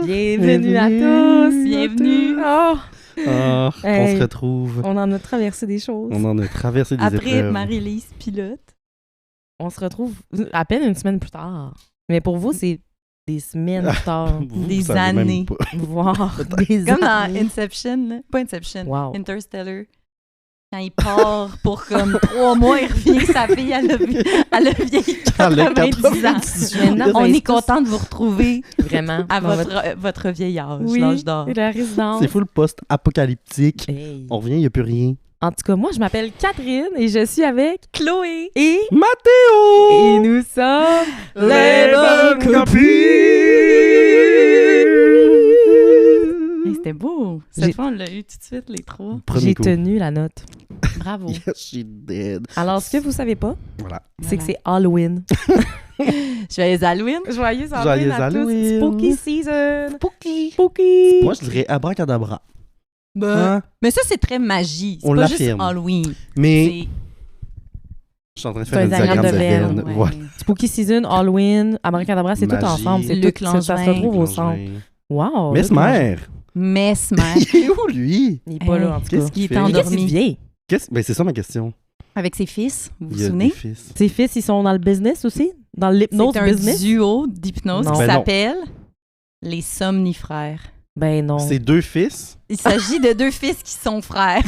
Bienvenue à tous! Bienvenue! Oh. On se retrouve. On en a traversé des choses. On en a traversé des Après épreuves. Marie-Lise pilote. On se retrouve à peine une semaine plus tard. Mais pour vous, c'est des semaines plus tard. Vous des savez même années. pas. Voire des Comme dans années. Inception, là. Pas Inception, Wow. Interstellar. Quand il part pour comme 3 mois, il revient, sa fille, elle a vieilli Elle a 90 ans. 98. Maintenant, On ben, est c'est content de vous retrouver Vraiment. à Dans votre vieil âge, Oui, l'âge d'or. et la résidence. C'est full post-apocalyptique. Hey. On revient, il n'y a plus rien. En tout cas, moi, je m'appelle Catherine et je suis avec Chloé! et Mathéo! nous sommes Les bonnes copines! Hey, c'était beau! J'ai- Cette fois, on l'a eu tout de suite, les trois. Premier J'ai coup. tenu la note. Bravo! Yes, she's dead. Alors, ce que vous savez pas, Voilà. c'est que c'est Halloween. Joyeux Halloween! Joyeux Joyeux Halloween à tous. Halloween. Spooky season. Spooky! Spooky. Moi, je dirais abracadabra. Ben, Hein? mais ça, c'est très magie. C'est On pas juste l'affirme. Halloween. Mais C'est je suis en train de C'est faire un un diagramme diagramme de de Venn, Venn. ouais. Voilà. Spooky season, Halloween, Abracadabra, c'est tout Magie. ensemble. C'est Luc tout, ça se Langevin. retrouve au centre. Wow. Mais Luc Langevin. mère. Mesmer. Il est où, lui? Il est pas là, en tout cas. Qu'est-ce Il est fait? Mais qu'est-ce qu'il endormi vient? Ben, c'est ça ma question. avec ses fils. Vous Il vous y a souvenez? des fils. Ses fils, ils sont dans le business aussi? Dans l'hypnose C'est un business? duo d'hypnose Non. qui Ben non. s'appelle les Somnifrères. Ben non. C'est deux fils. Il s'agit de 2 fils qui sont frères.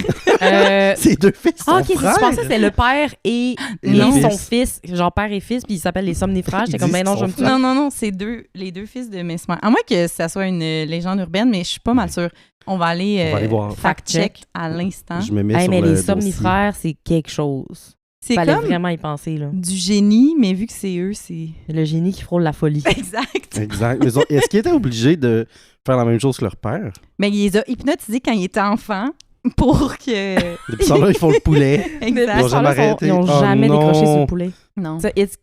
Ces deux fils sont Ah, ok, frères. je pensais que c'est le père et le son fils. fils, genre père et fils, puis ils s'appellent les somnifères. J'étais Ils comme, ben non, disent je qu'ils me sont suis. Non, c'est les 2 fils de Mesmer. À moins que ça soit une légende urbaine, mais je suis pas mal sûre. On va aller, On va aller voir. fact-check à l'instant. Je me mets Hey, sur mais le les dossier. somnifères, c'est quelque chose. C'est Fallait comme vraiment y penser, là. du génie, mais vu que c'est eux, c'est... Le génie qui frôle la folie. Exact. Exact. Mais est-ce qu'ils étaient obligés de faire la même chose que leur père? Mais il les a hypnotisés quand il était enfant pour que... Depuis ça, là, ils font le poulet. Exact. Ils ont jamais arrêté. Ils n'ont Oh jamais non. décroché sur le poulet. Non. Ça, oh It's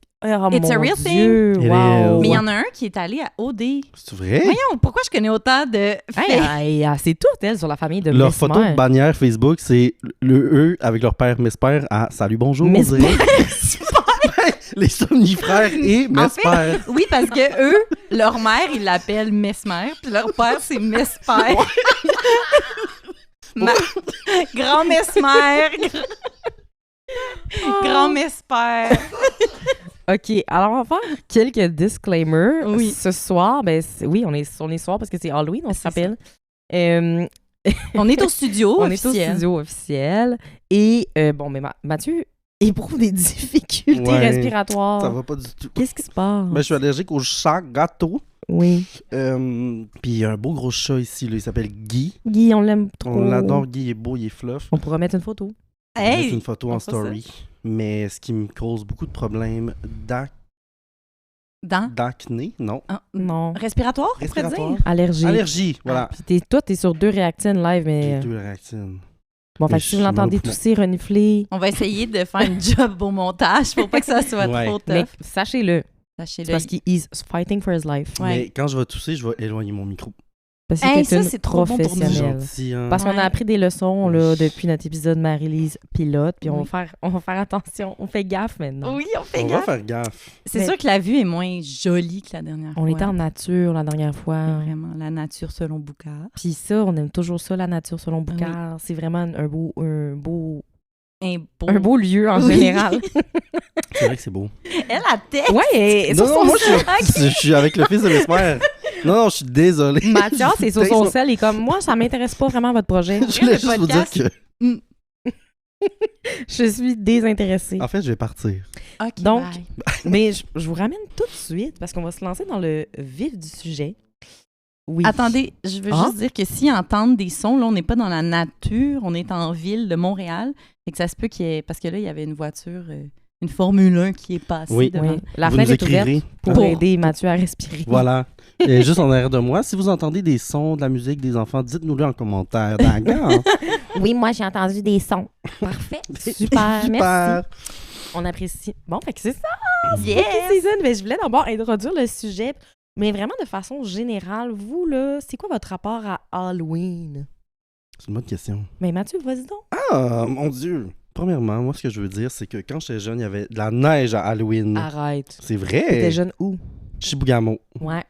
a mon real Dieu, thing. It wow. is. Mais il y en a un qui est allé à OD. C'est vrai? Voyons, pourquoi je connais autant de Hey, faits? c'est tout, elle, sur la famille de Leur Mesmer. photo de bannière Facebook, c'est eux avec leur père Mesper à Salut Bonjour. on Mesmer. dirait. Les somnifères et En fait, Mesper. oui, parce que eux, leur mère, ils l'appellent Mesmer, puis leur père, c'est Mesper. Grand Mesmer. Grand Mesper. OK, alors on va faire quelques disclaimers. Oui. Ce soir, ben oui, on est soir parce que c'est Halloween, on se C'est rappelle. Euh, On est au studio on est au officiel. studio officiel. Et bon, mais Mathieu éprouve des difficultés Ouais, respiratoires. Ça va pas du tout. Qu'est-ce qui se passe? Ben, je suis allergique au chat gâteau. Oui. Puis il y a un beau gros chat ici, là, il s'appelle Guy. Guy, on l'aime trop. On l'adore, Guy, il est beau, il est fluff. On pourra mettre une photo. Je vais mettre Hey! une photo on en fera story. Mais ce qui me cause beaucoup de problèmes Dans? d'acné, non. Ah, Non. Respiratoire, on pourrait Respiratoire. dire? Allergie. Allergie, voilà. Puis toi, t'es sur 2 réactines live, J'ai mais... 2 réactines. Bon, fait mais que si je vous suis l'entendez mal au tousser, renifler, On va essayer de faire une job au montage pour pas que ça soit Ouais. trop mais tough. sachez-le, c'est Sachez-le. parce qu'il is fighting for his life. Ouais. Mais quand je vais tousser, je vais éloigner mon micro. Parce que Hey, t'es ça, une c'est trop bon pour nous. C'est professionnelle. gentil, hein? Parce qu'on Ouais. a appris des leçons là, depuis notre épisode Marie-Lise pilote, puis on Oui. va faire attention. On fait gaffe maintenant. Oui, on fait On va gaffe. faire gaffe. C'est Mais- sûr que la vue est moins jolie que la dernière fois. On était en nature la dernière fois. Vraiment, la nature selon Boucard. Puis ça, on aime toujours ça, la nature selon Boucard. C'est vraiment un beau lieu en Oui. général. C'est vrai que c'est beau. Elle a tête. Ouais, et sur Non, son moi, sel. je suis avec le fils de Mesmer. Non, je suis désolé. Mathias, c'est sur son sel et comme moi, ça m'intéresse pas vraiment votre projet. Je voulais Le juste vous dire podcast. que... Je suis désintéressée. En fait, je vais partir. OK, Donc, bye. Mais je vous ramène tout de suite parce qu'on va se lancer dans le vif du sujet. Oui. Attendez, je veux Ah? juste dire que s'ils entendent des sons, là, on n'est pas dans la nature, on est en ville de Montréal, et que ça se peut qu'il y ait... Parce que là, il y avait une voiture, une Formule 1 qui est passée Oui. devant. Oui. La Vous nous fenêtre est ouverte écrirez. pour aider Mathieu à respirer. Voilà. Et juste en arrière de moi, si vous entendez des sons, de la musique, des enfants, dites-nous-le en commentaire. D'accord? Oui, moi, j'ai entendu des sons. Parfait. Super. Merci. Super. On apprécie. Bon, fait que c'est ça. Yes! Spooky season. Mais je voulais d'abord introduire le sujet, mais vraiment de façon générale. Vous, là, c'est quoi votre rapport à Halloween? C'est une bonne question. Mais Mathieu, vas-y donc. Ah, mon Dieu. Premièrement, moi, ce que je veux dire, c'est que quand j'étais jeune, il y avait de la neige à Halloween. Arrête. C'est vrai. T'étais jeune où? Chibougamau. Ouais.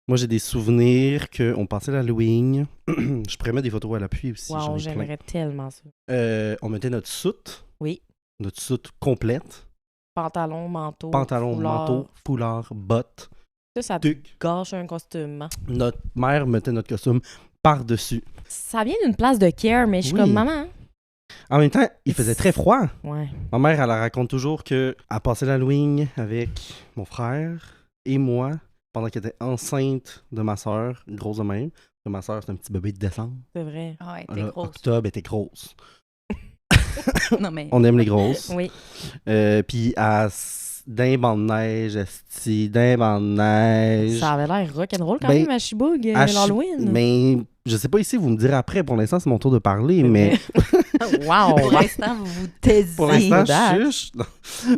Moi, j'ai des souvenirs qu'on passait l'Halloween. Je pourrais mettre des photos à l'appui aussi. j'en Wow, ai plein. j'aimerais tellement ça. On mettait notre soute. Oui. Notre soute complète. Pantalon, manteau, Pantalon, foulard. manteau, foulard, bottes, Ça te tuc. gâche un costume. Hein. Notre mère mettait notre costume par-dessus. Ça vient d'une place de care, mais je suis Oui. comme maman. En même temps, il faisait très froid. Ouais. Ma mère, elle raconte toujours qu'elle passait l'Halloween avec mon frère et moi pendant qu'elle était enceinte de ma soeur, grosse de même. Ma soeur, c'est un petit bébé de décembre. C'est vrai. Ah ouais, Là, t'es grosse. octobre, elle était grosse. Non, mais... On aime les grosses. Oui. Puis d'un banc de neige, esti, d'un banc de neige. Ça avait l'air rock'n'roll quand Ben, même à Chiboug, À l'Halloween. Mais je sais pas ici, vous me direz après. Pour l'instant, c'est mon tour de parler, mais Wow! Pour l'instant, vous vous taisez. pour l'instant, Date. je chuche. Non.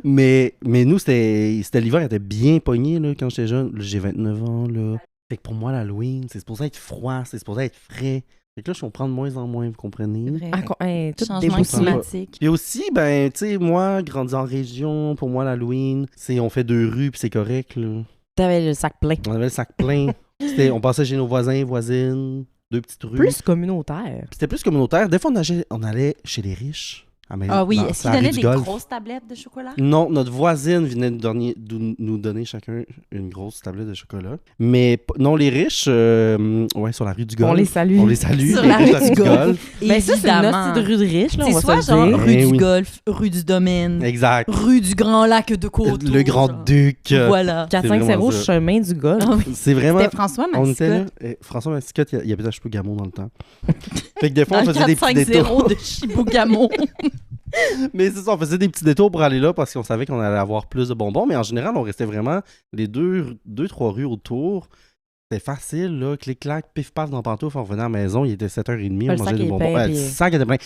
Mais nous, c'était l'hiver, il était bien pogné là, quand j'étais jeune. Là, j'ai 29 ans. Là. Fait que pour moi, l'Halloween, c'est supposé être froid, c'est supposé être frais. Fait que là, je comprends de moins en moins, vous comprenez? C'est vrai. Tout Changement déboussolé. climatique. Puis aussi, ben, tu sais, moi, grandi en région, pour moi, l'Halloween, c'est on fait 2 rues, puis c'est correct, là. T'avais le sac plein. On avait le sac plein. On passait chez nos voisins, voisines, 2 petites rues. Plus communautaire. Puis c'était plus communautaire. Des fois, on allait chez les riches. Ah oui, dans- est-ce sur qu'ils la rue donnaient du des Golfe. grosses tablettes de chocolat? Non, notre voisine venait nous donner chacun une grosse tablette de chocolat. Mais non, les riches, ouais, sur la rue du Golfe. On les salue. On les salue. Sur les la riches rue du Golfe. Ben ça, c'est une Évidemment. hostie de rue de riche, là, on C'est va soit se le genre dire. rue Eh du oui. Golfe, rue du Domaine, Exact. rue du Grand Lac de Côte. Le Grand-Duc. Voilà. C'est vraiment 450 ça. chemin du Golfe. Ah oui. C'est vraiment... C'était François On était là. Mascotte. François Mascotte, il habitait à Chibougamau dans le temps. Fait que des fois, on Dans le faisait des petits détours. 450 de Chibougamau. Mais c'est ça, on faisait des petits détours pour aller là parce qu'on savait qu'on allait avoir plus de bonbons. Mais en général, on restait vraiment les 2-3 rues autour. C'était facile, là. Clic-clac, pif-paf dans pantoufle. On revenait à la maison, il était 7h30, Le on mangeait sac des est bonbons. plein, Le puis- sac était plein.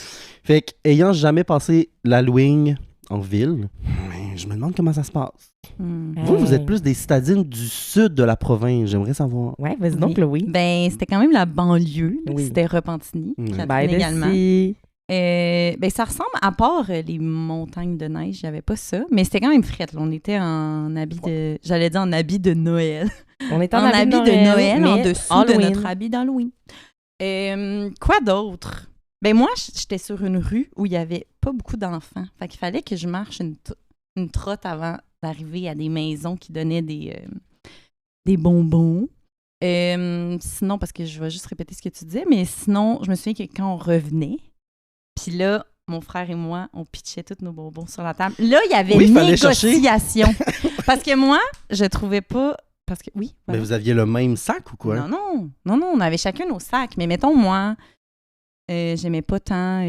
Fait que, ayant jamais passé l'Halloween en ville, mais je me demande comment ça se passe. Hmm. Vous êtes plus des citadines du sud de la province. J'aimerais savoir. Ouais, vas-y donc, Oui. Chloé. Ben, c'était quand même la banlieue. Oui. C'était Repentigny. Mm. Catherine Ben, également. si. Ben, ça ressemble, à part les montagnes de neige, j'avais pas ça. Mais c'était quand même fret. Là. On était en habit de... J'allais dire en habit de Noël. On est En habit de Noël, en mais dessous Halloween. de notre habit d'Halloween. Quoi d'autre? Ben moi, j'étais sur une rue où il y avait pas beaucoup d'enfants. Fait qu'il fallait que je marche une trotte avant d'arriver à des maisons qui donnaient des bonbons. Sinon, parce que je vais juste répéter ce que tu disais, mais sinon, je me souviens que quand on revenait, puis là, mon frère et moi, on pitchait tous nos bonbons sur la table. Là, il y avait Oui, il fallait chercher. négociation. Parce que moi, je trouvais pas... Parce que, oui, Mais voilà. vous aviez le même sac ou quoi? Non, on avait chacun nos sacs. Mais mettons, moi, j'aimais pas tant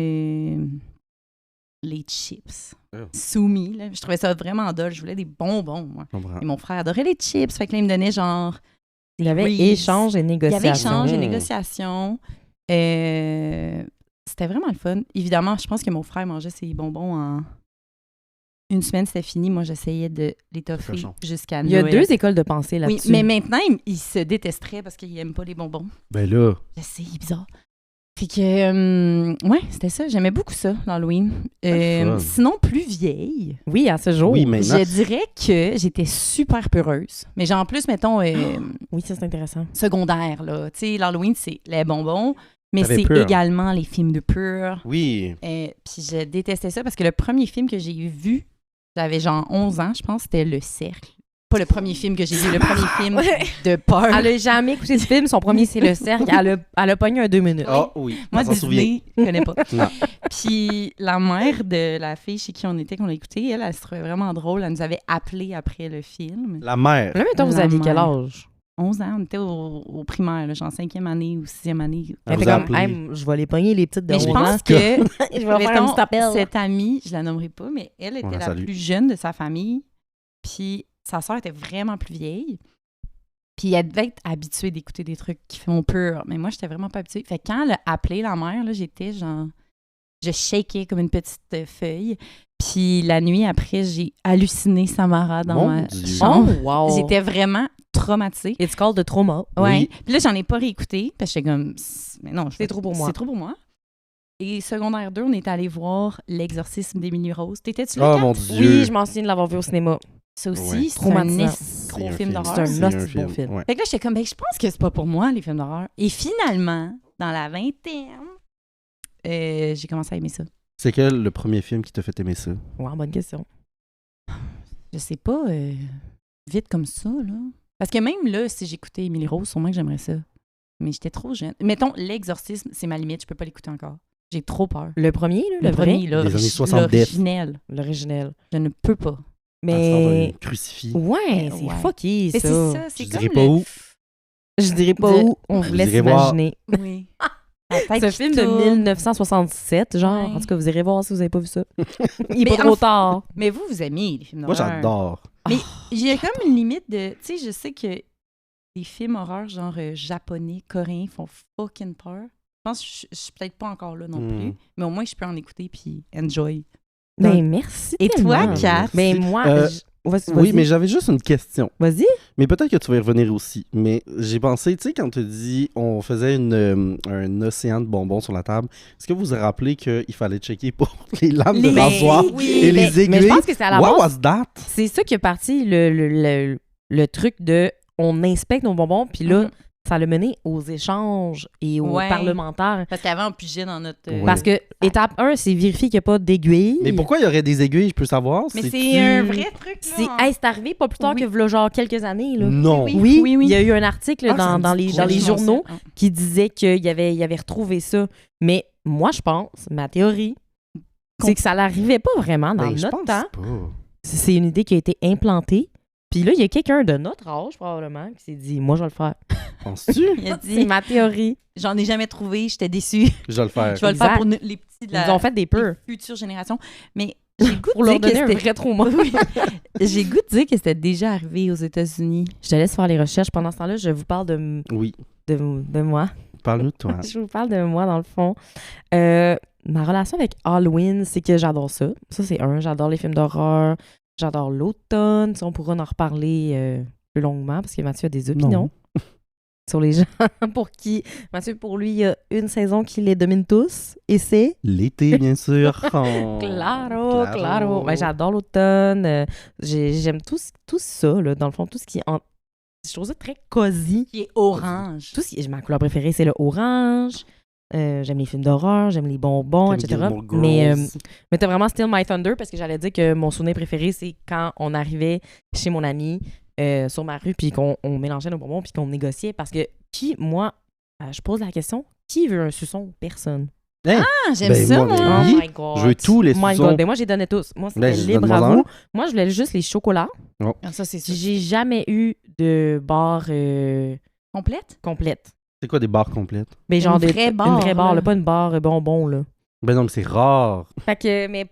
les chips. Oh. Soumis, là. Je trouvais ça vraiment dole. Je voulais des bonbons, moi. Je comprends. Et mon frère adorait les chips. Fait que là, il me donnait genre... Il y avait Reese. échange et Il y négociation. avait échange et Mm. négociation. C'était vraiment le fun. Évidemment, je pense que mon frère mangeait ses bonbons en... Une semaine, c'était fini. Moi, j'essayais de les toffer Cochon. jusqu'à Il y a Noël. 2 écoles de pensée Oui, là-dessus. mais maintenant, il se détesterait parce qu'il n'aime pas les bonbons. Ben là, Je sais, il est bizarre. Fait que, ouais, c'était ça. J'aimais beaucoup ça, l'Halloween. fun. Sinon, plus vieille, Oui, à ce jour. oui, maintenant. je dirais que j'étais super peureuse. Mais genre, en plus, mettons, Oui, ça, c'est intéressant. secondaire, là. Tu sais, l'Halloween, c'est les bonbons, mais T'avais c'est peur. également les films de peur. Oui. Puis je détestais ça parce que le premier film que j'ai vu, j'avais genre 11 ans, je pense, c'était Le Cercle. Pas le premier film que j'ai vu, le premier film de peur. Elle a jamais écouté de film. Son premier, c'est Le Cercle. Elle a pogné un 2 minutes. Ah oui, Moi, on s'en souvient. Disney, je connais pas. Non. Puis la mère de la fille chez qui on était, qu'on a écouté, elle se trouvait vraiment drôle. Elle nous avait appelé après le film. La mère. Là, mettons, vous La aviez quel mère. âge? 11 ans, on était au primaire, là, genre 5e année ou 6e année. Elle Elle vous était a comme, appelé. hey, je vais les pogner, les petites de Mais je 11 pense ans. que Je vais faire un mettons, petit appel. cette amie, je la nommerai pas, mais elle était la la salue. plus jeune de sa famille. Puis sa sœur était vraiment plus vieille. Puis elle devait être habituée d'écouter des trucs qui font peur. Mais moi, j'étais vraiment pas habituée. Fait que quand elle a appelé la mère, là, j'étais genre... Je shakais comme une petite feuille. Puis la nuit après, j'ai halluciné Samara dans Mon ma Dieu. chambre. Oh, wow. J'étais vraiment traumatisée. It's called the trauma. Ouais. Oui. Puis là, j'en ai pas réécouté. Parce que j'étais comme... Mais non, C'est trop pour moi. C'est trop pour moi. Et secondaire 2, on est allé voir L'exorcisme d'Émilie Rose. T'étais-tu là, Oh Kat? mon Dieu. Oui, je m'en souviens de l'avoir vu au cinéma. Ça aussi, Ouais. c'est Traumatisant. micro-film film. d'horreur. C'est un C'est hostie bon film. ouais. Fait que là, j'étais comme, ben, je pense que c'est pas pour moi, les films d'horreur. Et finalement, dans la vingtaine, j'ai commencé à aimer ça. C'est quel le premier film qui t'a fait aimer ça? Ouais, bonne question. Je sais pas, vite comme ça, là. Parce que même là, si j'écoutais Émilie Rose, sûrement que j'aimerais ça. Mais j'étais trop jeune. Mettons, L'Exorcisme, c'est ma limite, je peux pas l'écouter encore. J'ai trop peur. Le premier, là, le vrai, premier, là, Les années 70. l'originel. l'originel. Je ne peux pas. Mais. Crucifix. Ouais, c'est Ouais. fucké, Mais ça. c'est ça, c'est Je comme dirais pas où. Je dirais pas De- où. On vous laisse dirais voir. imaginer. Oui. La tête Ce qui film de tourne. 1967, genre. Ouais. En tout cas, vous irez voir si vous avez pas vu ça. Il est Mais pas trop en- tard. Mais vous aimez les films Moi, d'horreur. j'adore. Mais il y a comme une limite de... Tu sais, je sais que les films horreur, genre japonais, coréens, font fucking peur. Je pense que je suis peut-être pas encore là non plus, mais au moins, je peux en écouter puis enjoy. Ben, merci. Et toi, tellement. Kat? Ben, moi. Vas-y. Oui, mais j'avais juste une question. Vas-y. Mais peut-être que tu vas y revenir aussi. Mais j'ai pensé, tu sais, quand tu dis on faisait un océan de bonbons sur la table, est-ce que vous vous rappelez qu'il fallait checker pour les lames de Les- rasoir oui, et mais- les aiguilles? Mais je pense que c'est à la What base. was that? C'est ça qui est parti, le truc de on inspecte nos bonbons, puis là, Mhm. ça l'a mené aux échanges et aux Ouais. parlementaires. Parce qu'avant, on pigeait dans notre... Ouais. Parce que étape 1, c'est vérifier qu'il n'y a pas d'aiguille. Mais pourquoi il y aurait des aiguilles, je peux savoir? Mais C'est-tu- c'est un vrai truc, C'est là. hey, c'est arrivé pas plus tard Oui. que v'là genre quelques années. Là. Non. Oui, oui, oui. il y a eu un article Ah, ça dans, me dans dit les, quoi? dans les Mon journaux Dieu. qui disait qu'il avait retrouvé ça. Mais moi, je pense, ma théorie, c'est que ça n'arrivait pas vraiment dans Ben, je notre pense temps. pas. C'est une idée qui a été implantée. Puis là, il y a quelqu'un de notre âge, probablement, qui s'est dit, moi, je vais le faire. Penses-tu? Il a C'est dit, ma théorie. j'en ai jamais trouvé, j'étais déçue. Je vais le faire. Je vais le Exact. faire pour les petits de Ils nous ont fait des les peurs futures générations. Mais j'ai le goût pour de leur dire que donner un c'était... vrai trauma. Oui. J'ai le goût de dire que c'était déjà arrivé aux États-Unis. Je te laisse faire les recherches. Pendant ce temps-là, je vous parle Oui. de moi. Parle-nous de toi. Je vous parle de moi, dans le fond. Ma relation avec Halloween, c'est que j'adore ça. Ça, c'est un. J'adore les films d'horreur. J'adore l'automne. On pourra en reparler plus longuement parce que Mathieu a des opinions sur les gens pour qui... Mathieu, pour lui, il y a une saison qui les domine tous et c'est... L'été, bien sûr. Oh. Claro. Ben, j'adore l'automne. J'aime tout ça, là, dans le fond, tout ce qui... Je trouve ça très cosy. Qui est orange. Tout ce qui... Ma couleur préférée, c'est le orange. J'aime les films d'horreur, j'aime les bonbons, T'aimes etc. Gilmore Mais Girls. t'as vraiment Still My Thunder parce que j'allais dire que mon souvenir préféré, c'est quand on arrivait chez mon ami sur ma rue puis qu'on mélangeait nos bonbons puis qu'on négociait parce que je pose la question, qui veut un suçon? Personne. Hein? Ah, j'aime Ben, ça, moi, moi. oui. my God. Je veux tous les Oh my suçons. God. Ben moi, j'ai donné tous. Moi, c'était Ben, je libre donne à moi vous. un. Moi, je voulais juste les chocolats. Ah, ça, c'est ça. J'ai jamais eu de barre Complète? complète. C'est quoi des barres complètes? Mais Une genre vraie barre, une vraie barre, là. là, pas une barre bonbon, là. Ben non, mais c'est rare. Fait que, mais,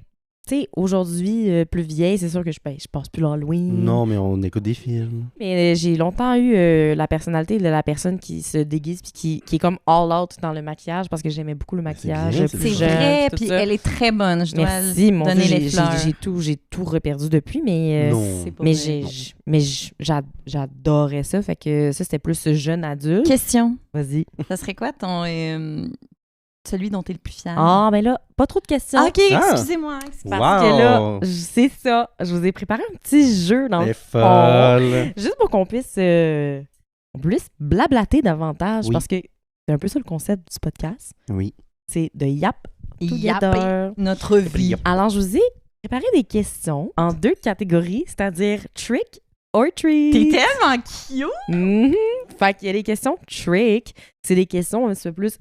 tu sais, aujourd'hui, plus vieille, c'est sûr que je passe plus l'Halloween. Non, mais on écoute des films. Mais j'ai longtemps eu la personnalité de la personne qui se déguise puis qui est comme all out dans le maquillage parce que j'aimais beaucoup le Mais c'est maquillage. bien, plus c'est C'est jeune, vrai, tout puis ça. elle est très bonne. Je dois Merci, mon donner Dieu, les fleurs. j'ai tout reperdu depuis, mais Non. C'est pas mais vrai. j'adorais ça. Fait que ça, c'était plus jeune adulte. Question. Vas-y. Ça serait quoi ton... celui dont tu es le plus fier? Ah, ben là, pas trop de questions. Ah, OK, Ah. excusez-moi. Parce que là, c'est ça. Je vous ai préparé un petit jeu dans Elle le est folle. juste pour qu'on puisse blablater davantage Oui. parce que c'est un peu ça le concept du podcast. Oui. C'est de yap Yapper together. notre vie. Alors, je vous ai préparé des questions en 2 catégories, c'est-à-dire trick or treat. T'es tellement cute! Mhm. Fait qu'il y a des questions trick. C'est des questions un petit peu plus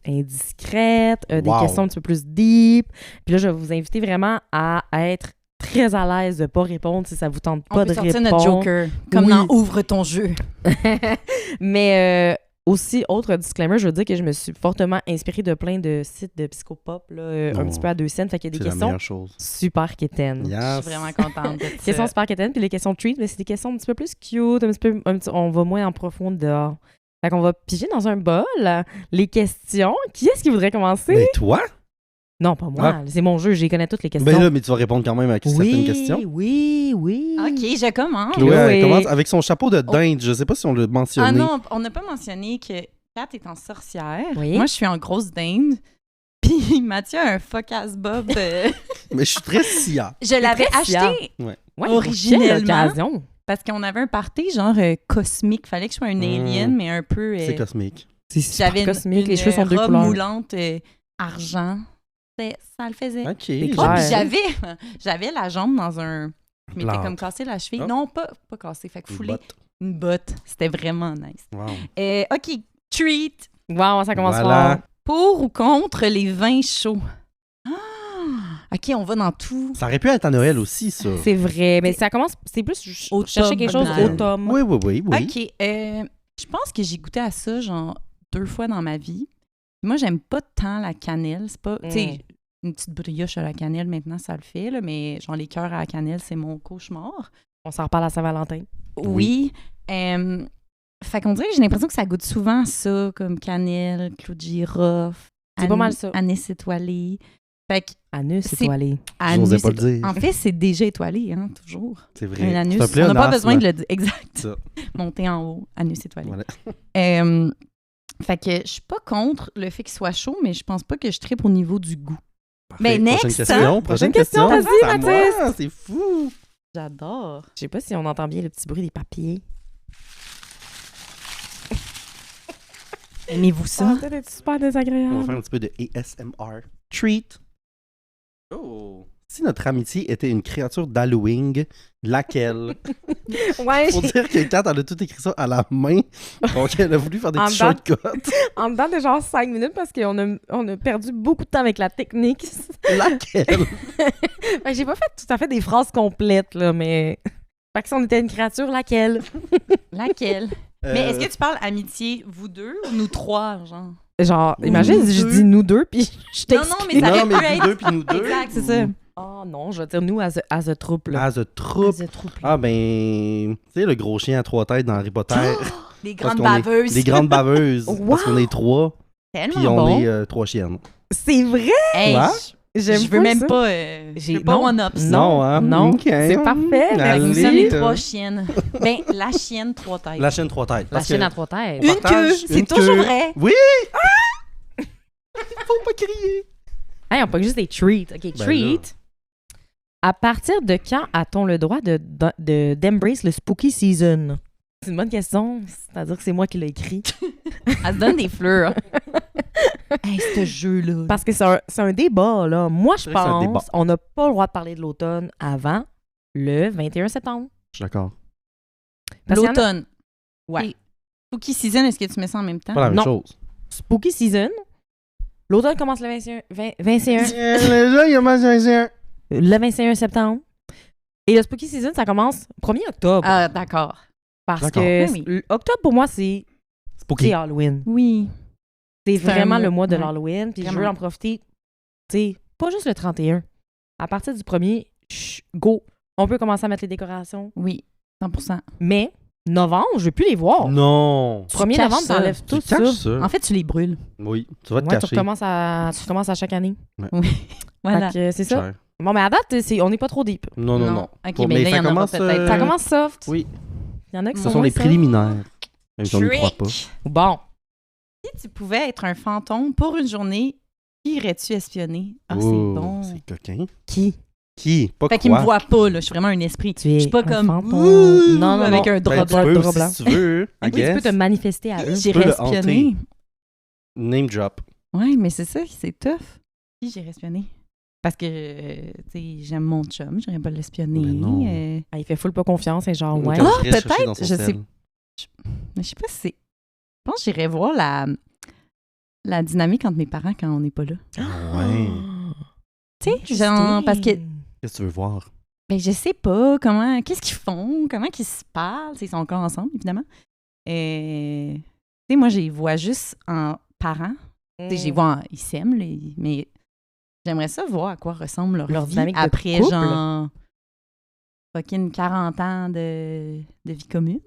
indiscrètes, des Wow. questions un petit peu plus deep. Puis là, je vais vous inviter vraiment à être très à l'aise de ne pas répondre si ça vous tente On pas peut de sortir répondre. notre Joker. Comme Oui. dans Ouvre ton jeu. Mais aussi, autre disclaimer, je veux dire que je me suis fortement inspirée de plein de sites de psychopop, là, un Oh. petit peu à 2 cents. Fait qu'il y a C'est des la questions meilleure chose. super quétaines. Je Yes. suis vraiment contente de ça. Questions super quétaines, puis les questions treat, mais c'est des questions un petit peu plus cute, on va moins en profondeur. Fait qu'on va piger dans un bol les questions. Qui est-ce qui voudrait commencer? Mais toi? Non, pas moi. C'est mon jeu, j'y connais toutes les questions. Ben là, mais tu vas répondre quand même à certaines questions. Oui. OK, je commence. Chloé, elle Chloé. commence avec son chapeau de dinde. Je sais pas si on l'a mentionné. Ah non, on n'a pas mentionné que Kat est en sorcière. Oui. Moi, je suis en grosse dinde. Puis Mathieu a un fuck-ass bob. Mais je suis très sia. Je l'avais très fière. acheté. Ouais, Originellement. pour quelle occasion? Parce qu'on avait un party genre cosmique. Fallait que je sois un alien, mais un peu... C'est cosmique. C'est super J'avais cosmique, les cheveux sont deux robe couleurs. moulante argent. Ça le faisait. OK. C'est Ah, clair. puis j'avais la jambe dans un... Je m'étais Plante. comme cassé la cheville. Ah. Non, pas cassé. Fait que Une foulé. botte. Une botte. C'était vraiment nice. Wow. OK. Treat. Wow, ça commence Voilà. fort. Pour ou contre les vins chauds? Ah! OK, on va dans tout. Ça aurait pu être à Noël aussi, ça. C'est vrai, mais ça commence, c'est plus chercher quelque chose Automnal. automne. Oui. OK. Je pense que j'ai goûté à ça, genre, 2 fois dans ma vie. Moi, j'aime pas tant la cannelle. C'est pas... Tu sais, une petite brioche à la cannelle, maintenant, ça le fait, là, mais genre, les cœurs à la cannelle, c'est mon cauchemar. On s'en reparle à Saint-Valentin. Oui. Fait qu'on dirait que j'ai l'impression que ça goûte souvent ça, comme cannelle, clou de girofle. C'est pas mal ça. Anis étoilé. Fait que Anus C'est- étoilé. J'osais pas le dire. En fait, c'est déjà étoilé, hein, toujours. C'est vrai. Un anus. C'est un On n'a pas pléonasme. besoin de le dire. Exact. Ça. Monter en haut, anus étoilé. Voilà. Fait que je suis pas contre le fait qu'il soit chaud, mais je pense pas que je trippe au niveau du goût. Parfait. Mais next, Prochaine question. hein? Prochaine question, question. vas-y, C'est à Mathis. moi, c'est fou. J'adore. Je sais pas si on entend bien le petit bruit des papiers. Aimez-vous ça? Ça doit être super On va désagréable. faire un petit peu de ASMR. Treat. Oh. Si notre amitié était une créature d'Halloween, laquelle? Ouais, Faut dire que Kat, elle a tout écrit ça à la main. Donc, elle a voulu faire des En petits dedans. shortcuts. en dedans de genre 5 minutes parce on a perdu beaucoup de temps avec la technique. Laquelle? Fait que j'ai pas fait tout à fait des phrases complètes, là, mais... Fait que si on était une créature, laquelle? Laquelle? Mais est-ce que tu parles amitié, vous deux, ou nous trois, genre? Genre, Ou imagine nous si je deux. dis nous deux, puis je Non, t'excuse. non, mais ça Non, aurait mais pu vous être... deux puis nous deux. Exact, c'est ça. Oh non, je vais dire nous as a troupe, là. As a troupe. As a troupe, là. Ah ben, tu sais, le gros chien à 3 têtes dans Harry Potter. Les Parce grandes qu'on est baveuses. des grandes baveuses. Wow! Parce qu'on est 3, Tellement puis on bon. est 3 chiennes. C'est vrai! Hey, Ouais? J'aime je veux pas même ça. pas... J'ai- je veux pas non. one-up ça. Non, hein? non, Ok. c'est parfait, merci. Allez, Nous sommes les euh, 3 chiennes. Ben, la chienne 3 têtes. La chienne 3 têtes. La Parce chienne que à 3 têtes. Une partage, queue, c'est une toujours queue. vrai. Oui! Faut pas crier. Hey, on peut juste des treats. OK, Ben treat. À partir de quand a-t-on le droit d'embrace le spooky season? C'est une bonne question. C'est-à-dire que c'est moi qui l'ai écrit. Elle se donne des fleurs. Hey, ce jeu-là. Parce que c'est un débat, là. Moi, je C'est vrai que c'est un débat. pense on n'a pas le droit de parler de l'automne avant le 21 septembre. Je suis d'accord. Parce qu'il y en a- L'automne. Ouais. Et Spooky Season, est-ce que tu mets ça en même temps? Pas la même Non. chose. Spooky season. L'automne commence le 21 Déjà, il y a mal le 21 septembre. Et le spooky season, ça commence 1er octobre. Ah, d'accord. Parce d'accord. que Oui. octobre, pour moi, c'est Spooky. Halloween. Oui. C'est C'est un vraiment mois, le mois de ouais. l'Halloween. Puis je Vraiment. veux en profiter, tu sais, pas juste le 31. À partir du 1er, go. On peut commencer à mettre les décorations. Oui, 100%. Mais novembre, je veux plus les voir. Non. 1er caches novembre, ça. t'enlèves Tu tout ça. caches ça. En fait, tu les brûles. Oui, tu vas te Ouais, tu cacher. recommences à chaque année. Voilà. Fait que c'est ça. Cher. Bon, mais à date, on n'est pas trop deep. Non, non, non. OK, Bon, mais là, il y ça en aura commence, peut-être. Ça commence soft. Oui. Il y en a qui Ce sont sont moins les soft. préliminaires. Même si on n'y croit pas. Trick. Bon. Si tu pouvais être un fantôme pour une journée, qui irais-tu espionner? Ah, Oh, c'est bon. C'est coquin. Qui? Qui? Pas Fait qu'il me voit pas, là. Je suis vraiment un esprit. Tu es Je suis pas un comme... fantôme. Ouh, Non, non, avec non. un drap Ben, tu blanc. peux drap aussi, blanc. si tu veux, I Oui, tu peux guess. te manifester à eux. peux J'irais le espionner. Name drop. Oui, mais c'est ça, c'est tough. Qui j'irais espionner? Parce que, tu sais, j'aime mon chum, j'irais pas l'espionner. Mais non. Ah, il fait full pas confiance et genre, ouais. Comme Ah, je dirais, chercher peut-être, dans son je sel. sais. Mais je sais pas si c'est... Je pense que j'irais voir la dynamique entre mes parents quand on n'est pas là. Ah ouais. Tu sais, genre, parce que, Qu'est-ce que tu veux voir? ben, je sais pas comment... Qu'est-ce qu'ils font? Comment qu'ils se parlent? Ils sont encore ensemble, évidemment. Tu sais, moi, je les vois juste en parents. Tu sais, je les vois ils s'aiment, mais j'aimerais ça voir à quoi ressemble leur vie dynamique de après, couple. genre, fucking 40 ans de vie commune.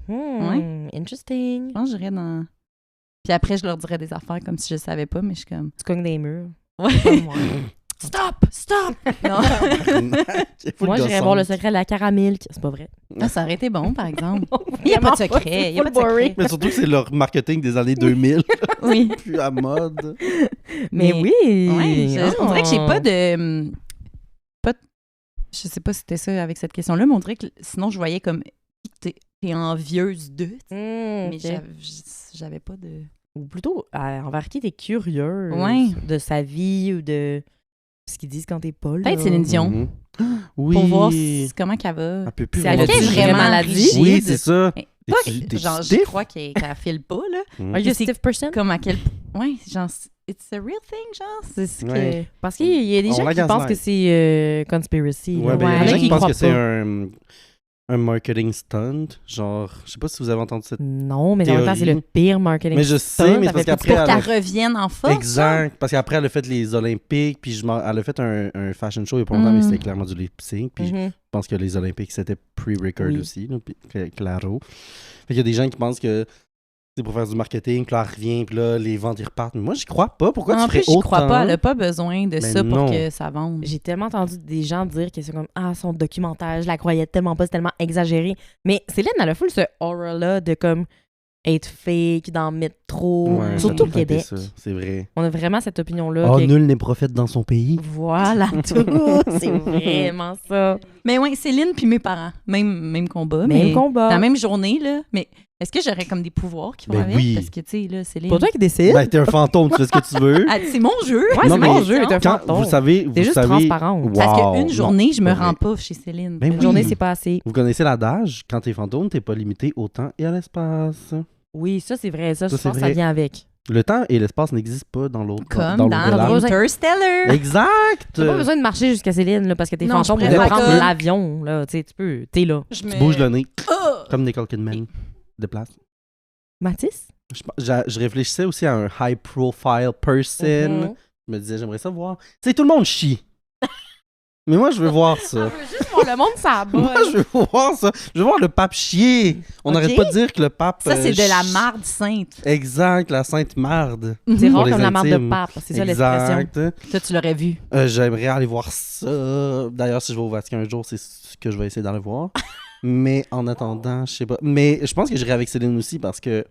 Ouais. Interesting. Je pense que j'irais dans... Puis après, je leur dirais des affaires comme si je savais pas, mais je suis comme... Tu cognes des murs. Ouais. Pas moi. Stop! Stop! Non. Moi, j'irais voir le secret de la caramilk. C'est pas vrai. Ah, ça aurait été bon, par exemple. Il n'y a pas de secret. Il y a pas de secret. Mais surtout que c'est leur marketing des années 2000, Oui. plus à mode. Mais oui. Ouais, on dirait que j'ai pas de... Je sais pas si c'était ça avec cette question-là, mais on dirait que sinon, je voyais comme t'es envieuse de, mais ok. j'avais pas de... Ou plutôt, envers qui t'es curieuse Ouais. de sa vie ou de ce qu'ils disent quand t'es pas là. Peut-être Céline Dion, Mhm. Oui. pour voir comment qu'elle va. Elle peut plus Si vraiment elle est a-tu vraiment vraiment maladie? rigide. Oui, c'est ça. Mais T'es- pas- t'es genre, je stiff? crois qu'elle file pas, là. Mhm. Are you a C'est stiff person? Comme à quel... Ouais, genre, it's a real thing, genre. C'est ce Ouais. que... Parce qu'il y a des On gens la qui pensent gaslight. que c'est conspiracy. Ouais, là. ben, il y a Il y en des a gens qui pensent croient que c'est pas. un marketing stunt. Genre, je sais pas si vous avez entendu cette. Non, mais en même temps, c'est le théorie. pire marketing. Mais je sais, mais c'est parce qu'après, Pour elle a- qu'elle revienne en force. Exact. Parce qu'après, elle a fait les Olympiques, puis elle a fait un fashion show il y a pas longtemps, mais Mm. c'était clairement du lip sync. Puis je pense que les Olympiques, c'était pre-record Oui. aussi, là, puis claro. Fait qu'il y a des gens qui pensent que c'est pour faire du marketing, puis là, elle revient, puis là, les ventes, ils repartent. Mais moi, j'y crois pas. Pourquoi En tu ferais plus, je autant? crois pas. Elle a pas besoin de Mais ça non. pour que ça vende. J'ai tellement entendu des gens dire que c'est comme son documentaire, je la croyais tellement pas, c'est tellement exagéré. Mais Céline, elle a full ce aura-là de comme être fake, d'en mettre trop. Ouais, Surtout ça au doit être Québec. ça, c'est vrai. On a vraiment cette opinion-là. Oh, que- nul n'est prophète dans son pays. Voilà tout. C'est vraiment ça. Mais ouais, Céline puis mes parents. Même combat. Même mais combat. Dans la même journée, là. Mais est-ce que j'aurais comme des pouvoirs qui vont Ben avec? oui. Parce que, tu sais, là, Céline... Pour toi qui décide. Ben, t'es un fantôme, tu fais ce que tu veux. Ah, c'est mon jeu. Ouais, Non, c'est mais mon jeu, t'es un Quand fantôme. vous savez, T'es juste transparente. Parce Wow, qu'une non, journée, je me pas vrai. rends pas chez Céline. Ben Une oui. journée, c'est pas assez. Vous connaissez l'adage, quand t'es fantôme, t'es pas limité au temps et à l'espace. Oui, ça, c'est vrai. Ça, Ça, je c'est pense que ça vrai. vient avec. Le temps et l'espace n'existent pas dans l'autre. Comme dans dans l'au-delà. Interstellar. Exact! T'as pas besoin de marcher jusqu'à Céline, là, parce que t'es Non, fantôme je pour pourrais prendre pas. l'avion. Là, tu sais, tu peux. T'es là. Je Tu me- bouges le nez, Oh! comme Nicole Kidman. Déplace. Mathis? Je réfléchissais aussi à un high profile person. Mhm. Je me disais, j'aimerais ça voir. Tu sais, tout le monde chie. Mais moi, je veux voir ça. Juste pour le monde, ça Moi, je veux voir ça. Je veux voir le pape chier. On Ok. n'arrête pas de dire que le pape. Ça, c'est de la chie. marde sainte. Exact, la sainte marde. C'est Pour rare les comme la marde de intimes. pape. C'est ça l'expression. Exact. Toi, tu l'aurais vu. J'aimerais aller voir ça. D'ailleurs, si je vais au Vatican un jour, c'est ce que je vais essayer d'aller voir. Mais en attendant, je sais pas. Mais je pense que j'irai avec Céline aussi parce que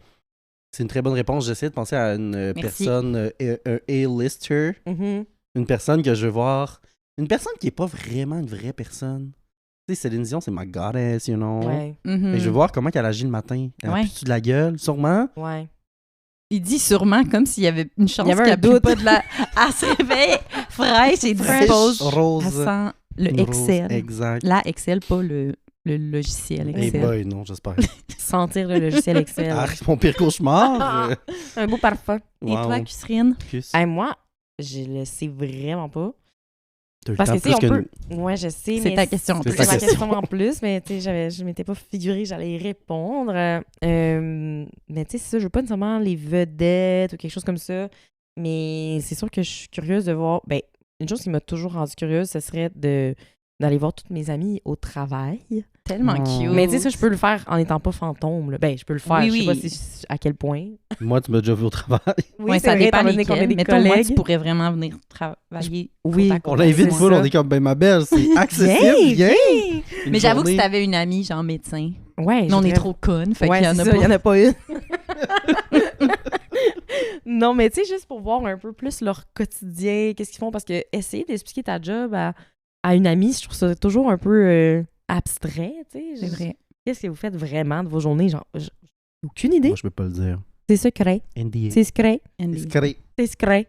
c'est une très bonne réponse. J'essaie de penser à une personne, un A-lister, Mhm. une personne que je veux voir. Une personne qui est pas vraiment une vraie personne. Tu sais, Céline Dion, c'est ma goddess, you know. Ouais, Mhm. Et je veux voir comment elle agit le matin. Elle a Ouais. plus de la gueule, sûrement. ouais. Il dit sûrement comme s'il y avait une chance Il y avait qu'elle un pue doute. pas de la... Elle se réveille fraîche et dispose. Rose. Elle sent le Une rose, Excel. Exact. La Excel, pas le logiciel Eh Excel. boy, non, j'espère. Sentir le logiciel Excel. Ah, c'est mon pire cauchemar. Un beau parfum. Et Wow. toi, Cusrine? Plus. Hey, moi, je le sais vraiment pas. T'as eu le Parce temps que, tu sais, on plus peut. nous. Ouais, je sais. C'est mais ta question en plus. C'est C'est ta ma question. question en plus, mais tu sais, je m'étais pas figuré que j'allais y répondre. Mais tu sais, c'est ça, je veux pas nécessairement les vedettes ou quelque chose comme ça. Mais c'est sûr que je suis curieuse de voir. Ben, une chose qui m'a toujours rendue curieuse, ce serait d'aller voir toutes mes amies au travail. Tellement Oh. cute. Mais tu sais, ça, je peux le faire en n'étant pas fantôme. Là. Ben, je peux le faire. Oui, Je sais pas oui. à quel point. Moi, tu m'as déjà vu au travail. Oui, Ouais, c'est ça vrai, dépend étant donné qu'on est lesquels. des Mettons, moi, collègues. tu pourrais vraiment venir travailler. Oui. côte à On côte l'invite avec c'est full, moi. on est comme, ben ma belle, c'est accessible, viens! Une Mais j'avoue que si journée. t'avais une amie, genre médecin, Ouais, nous, on est j'aimerais- trop connes, fait Ouais, qu'il y en c'est a ça, pas. il y en a pas une. Non, mais tu sais, juste pour voir un peu plus leur quotidien, qu'est-ce qu'ils font, parce que essayer d'expliquer ta job à une amie, je trouve ça toujours un peu abstrait, tu sais. C'est vrai. Qu'est-ce que vous faites vraiment de vos journées? Genre, j'ai aucune idée. Moi, je peux pas le dire. C'est secret. NDA. C'est secret. Andy. Discret. C'est secret.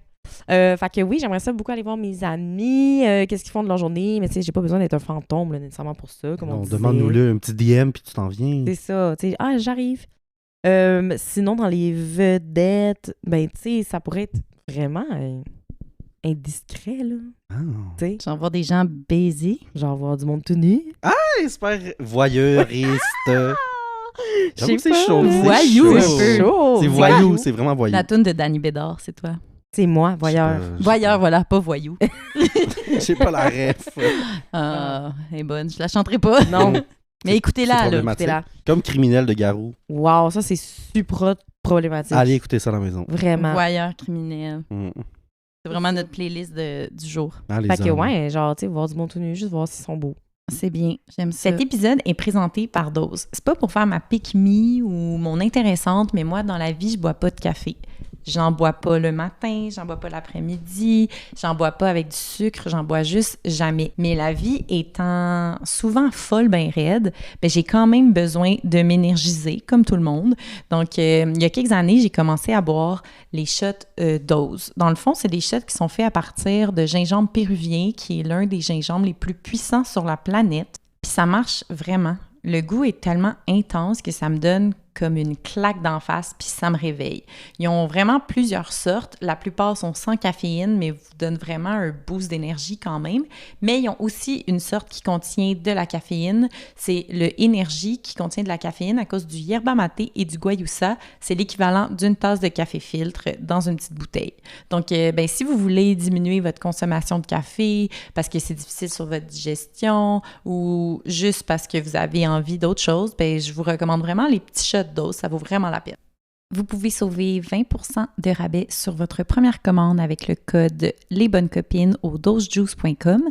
Fait que oui, j'aimerais ça beaucoup aller voir mes amis, qu'est-ce qu'ils font de leur journée, mais tu sais, j'ai pas besoin d'être un fantôme là, nécessairement pour ça, comme on Non, disait. demande-nous-le un petit DM, puis tu t'en viens. C'est ça, tu sais, j'arrive. Sinon, dans les vedettes, ben, tu sais, ça pourrait être vraiment indiscret, là. Ah. Tu sais, J'en vois des gens baiser. genre voir du monde tout nu. Hey, super voyeuriste. J'avoue que c'est pas. chaud. c'est Voyou, chaud. un peu. chaud. C'est voyou, c'est vraiment voyou. La toune de Danny Bédard, c'est toi. C'est moi, voyeur. Voyeur, voilà, pas voyou. J'ai pas la ref. Ah, elle est bonne. Je la chanterai pas. Non, Mais écoutez-la, c'est là. problématique. c'est là. Comme criminel de Garou. Wow, ça, c'est super problématique. Allez écouter ça à la maison. Vraiment. Voyeur criminel. Mm. C'est vraiment notre playlist du jour. Allez, Fait que, ouais, genre, tu sais, voir du monde tout nu, juste voir s'ils sont beaux. C'est bien, j'aime ça. Cet épisode est présenté par Dose. C'est pas pour faire ma pick me ou mon intéressante, mais moi, dans la vie, je bois pas de café. J'en bois pas le matin, j'en bois pas l'après-midi, j'en bois pas avec du sucre, j'en bois juste jamais. Mais la vie étant souvent folle, ben raide, ben j'ai quand même besoin de m'énergiser, comme tout le monde. Donc, il y a quelques années, j'ai commencé à boire les shots dose. Dans le fond, c'est des shots qui sont faits à partir de gingembre péruvien, qui est l'un des gingembres les plus puissants sur la planète. Puis ça marche vraiment. Le goût est tellement intense que ça me donne comme une claque d'en face, puis ça me réveille. Ils ont vraiment plusieurs sortes. La plupart sont sans caféine, mais vous donnent vraiment un boost d'énergie quand même. Mais ils ont aussi une sorte qui contient de la caféine. C'est le Energy qui contient de la caféine à cause du yerba mate et du guayusa. C'est l'équivalent d'une tasse de café filtre dans une petite bouteille. Donc, ben, si vous voulez diminuer votre consommation de café parce que c'est difficile sur votre digestion ou juste parce que vous avez envie d'autre chose, ben, je vous recommande vraiment les petits shots dose, ça vaut vraiment la peine. Vous pouvez sauver 20% de rabais sur votre première commande avec le code lesbonnescopines au dosejuice.com.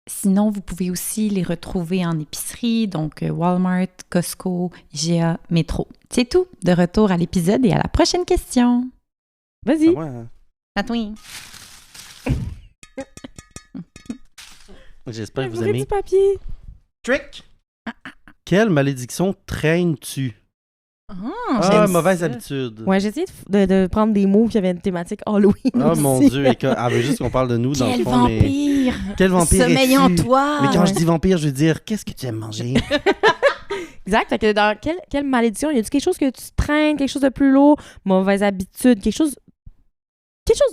Sinon, vous pouvez aussi les retrouver en épicerie, donc Walmart, Costco, IGA, Métro. C'est tout. De retour à l'épisode et à la prochaine question. Vas-y. Ah ouais, hein. À toi. J'espère que vous J'aimerais aimez. du papier. Trick! Quelle malédiction traînes-tu? Mauvaise habitude. Ouais, j'ai essayé de prendre des mots qui avaient une thématique Halloween. Oh aussi. mon Dieu, elle veut juste qu'on parle de nous dans Quel le fond, mais... vampire! Quel vampire Sommeil es-tu? en toi! Mais quand je Ouais. dis vampire, je veux dire, qu'est-ce que tu aimes manger? Exact. Fait que dans quelle malédiction? Y a-tu quelque chose que tu traînes, quelque chose de plus lourd, mauvaise habitude, quelque chose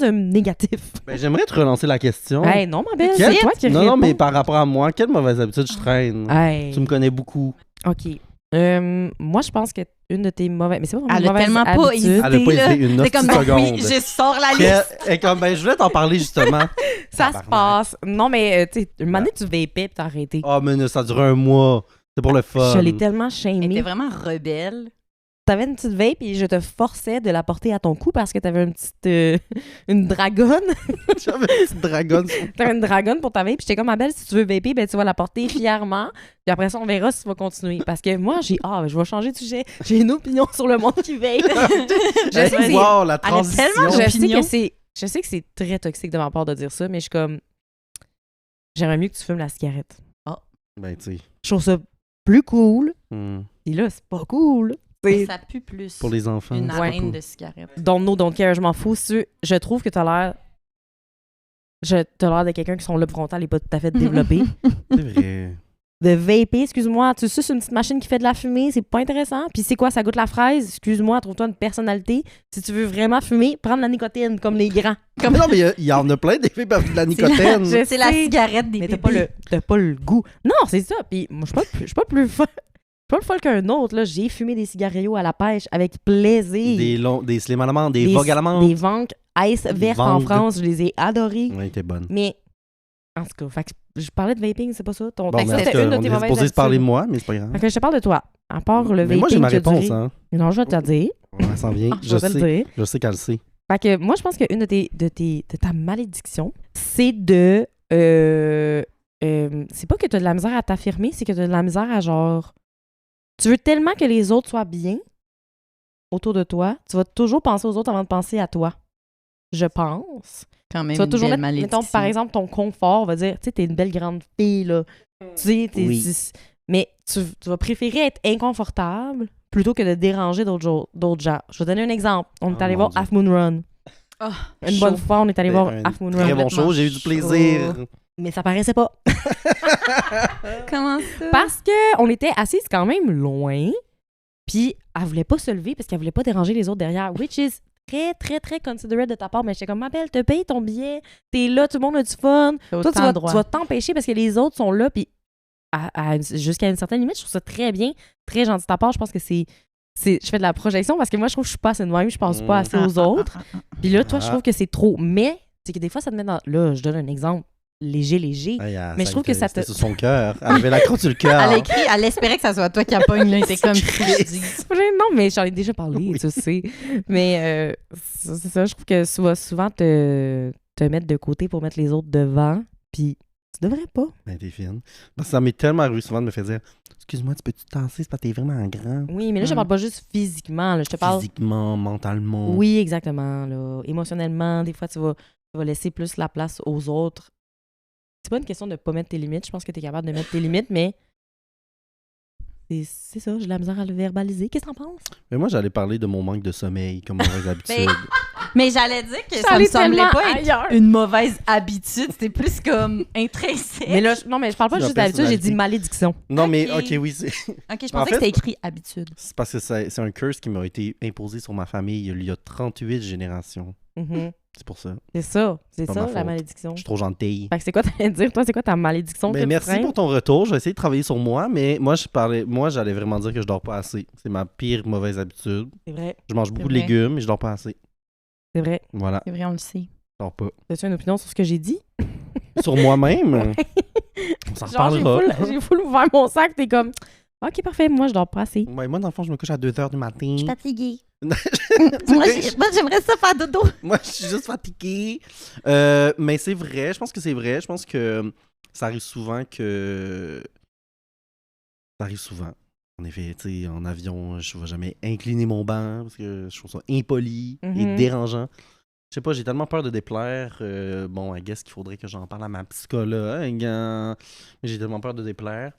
de négatif? Ben, j'aimerais te relancer la question. Hey, non, ma belle, Quel- c'est toi qui non, réponds. mais par rapport à moi, quelle mauvaise habitude je traîne? Hey. Tu me connais beaucoup. OK. Moi, je pense que une de tes mauvaises... Mais c'est pas vraiment Elle une a mauvaise tellement pas habitude. hésité. Elle a pas là. hésité une C'est comme, petite oui, seconde. je sors la liste. Et comme, ben, je voulais t'en parler justement. Ça se Tabarnak. passe. Non, mais tu sais, une année, tu vapais puis t'as arrêté. Oh, mais ça dure un mois. C'est pour le fun. Je l'ai tellement Elle était shamé. vraiment rebelle. T'avais une petite vape et je te forçais de la porter à ton cou parce que t'avais une petite... une dragonne. J'avais une petite dragonne. T'avais une dragonne pour ta vape. Puis j'étais comme, ma belle, si tu veux vaper, ben tu vas la porter fièrement. Puis après ça, on verra si tu vas continuer. Parce que moi, je vais changer de sujet. J'ai une opinion sur le monde qui vape. Je sais que c'est- Wow, la Elle a transition. tellement je opinion. sais que c'est très toxique de ma part de dire ça, mais je suis comme... J'aimerais mieux que tu fumes la cigarette. Ben, tu sais. Je trouve ça plus cool. hmm, Et là, c'est pas cool. C'est... Ça pue plus. Pour les enfants. Une c'est pas haleine cool. de cigarette. Don't know, don't care, je m'en fous. Je trouve que t'as l'air... T'as l'air de quelqu'un qui son lobe frontal n'est pas tout à fait développé. C'est vrai. De vaper, excuse-moi, tu suces une petite machine qui fait de la fumée, c'est pas intéressant. Puis c'est quoi, ça goûte la fraise? Excuse-moi, trouve-toi une personnalité. Si tu veux vraiment fumer, prends de la nicotine, comme les grands. Mais non, mais il y en a plein des filles qui de la nicotine. Je C'est la sais, cigarette des mais bébés. t'as pas le goût. Non, c'est ça. Puis moi, je suis pas plus folle. Je suis pas plus folle qu'un autre. Là. J'ai fumé des cigarillos à la pêche avec plaisir. Des slim à l'amande, des vogues à l'amande. Des vanques ice vertes en Vangues. France, je les ai adorées. Ouais, t'es bonne. Mais, en tout cas, fait que je parlais de vaping, c'est pas ça? Bon, Fait que ça, mais c'était une de on tes est mauvaises supposé se parler de habitudes. moi, mais c'est pas grave. Fait que je te parle de toi. À part le Mais vaping moi, j'ai ma qui a duré- réponse, hein. Non, je vais te le dire. Ouais, ça en vient. Je vais te le dire. Je sais qu'elle le sait. Fait que moi, je pense qu'une de ta malédiction, c'est c'est pas que tu as de la misère à t'affirmer, c'est que tu as de la misère à genre... Tu veux tellement que les autres soient bien autour de toi, tu vas toujours penser aux autres avant de penser à toi. Je pense. Quand même Tu vas une toujours belle mettre, malédiction. mettons, par exemple, ton confort, on va dire, tu sais, t'es une belle grande fille, là. Tu sais, Oui. mais tu vas préférer être inconfortable plutôt que de déranger d'autres gens. Je vais donner un exemple. On est Oh, allé mon voir Dieu. Half Moon Run. Ah, Une bonne fois, on est allé voir Un Half Moon Très Run. bon show, j'ai eu du plaisir. Mais ça paraissait pas. Comment ça? Parce que on était assises quand même loin, puis elle voulait pas se lever parce qu'elle voulait pas déranger les autres derrière, which is très, très, très considerate de ta part. Mais j'étais comme, ma belle, te paye ton billet, t'es là, tout le monde a du fun. Toi, tu vas t'empêcher parce que les autres sont là, puis jusqu'à une certaine limite, je trouve ça très bien, très gentil de ta part. Je pense que je fais de la projection parce que moi, je trouve que je suis pas assez de même, je pense pas assez aux autres. Puis là, toi, je trouve que c'est trop. Mais, c'est que des fois, ça te met dans... Là, je donne un exemple léger. Mais je trouve que ça te... C'était sur son cœur. Elle avait la croix sur le cœur. Elle a écrit, elle espérait que ça soit toi qui pogne, là. C'est comme Non, mais j'en ai déjà parlé, Oui. tu sais. Mais c'est ça, je trouve que tu vas souvent te mettre de côté pour mettre les autres devant. Puis Tu devrais pas. Ben, t'es fine. Parce que ça m'est tellement arrivé souvent de me faire dire excuse-moi, tu peux-tu te tasser? C'est parce que t'es vraiment grand. Oui, mais là, je te parle pas juste physiquement. Là, je te parle. Physiquement, mentalement. Oui, exactement. Là. Émotionnellement, des fois, tu vas laisser plus la place aux autres. C'est pas une question de pas mettre tes limites. Je pense que tu es capable de mettre tes limites, mais c'est ça, j'ai de la misère à le verbaliser. Qu'est-ce que t'en penses? Mais moi, j'allais parler de mon manque de sommeil comme mauvaise habitude. Mais j'allais dire que ça J'allais me semblait tellement pas être ailleurs. une mauvaise habitude. C'était plus comme intrinsèque. Mais là, non, mais je parle pas La juste d'habitude, j'ai dit personnalité. malédiction. Non, mais Ok. ok, oui, c'est OK, je pensais En que fait- c'était écrit habitude. c'est parce que c'est un curse qui m'a été imposé sur ma famille il y a 38 générations. Mhm. C'est pour ça. C'est ça, c'est Pas ça, ma la faute. malédiction. Je suis trop gentille. Fait que c'est quoi t'allais dire? Toi, c'est quoi ta malédiction? que Mais tu merci traînes? pour ton retour. Je vais essayer de travailler sur moi, mais moi, j'allais vraiment dire que je dors pas assez. C'est ma pire mauvaise habitude. C'est vrai, Je mange beaucoup de vrai. légumes, mais je dors pas assez. c'est vrai. Voilà, C'est vrai, on le sait. je dors pas. As-tu une opinion sur ce que j'ai dit? Sur moi-même, on s'en Genre, reparlera. j'ai full ouvert mon sac, t'es comme, OK, parfait, moi, je dors pas assez. Ouais, moi, dans le fond, je me couche à 2h du matin. fatiguée. moi, moi, j'aimerais ça faire dodo. je suis juste fatiguée. Mais c'est vrai, je pense que c'est vrai. Je pense que ça arrive souvent que... Ça arrive souvent. En effet, tu sais, en avion, je ne vais jamais incliner mon banc parce que je trouve ça impoli et Mhm. dérangeant. Je sais pas, j'ai tellement peur de déplaire. Bon, I guess qu'il faudrait que j'en parle à ma psychologue. Mais j'ai tellement peur de déplaire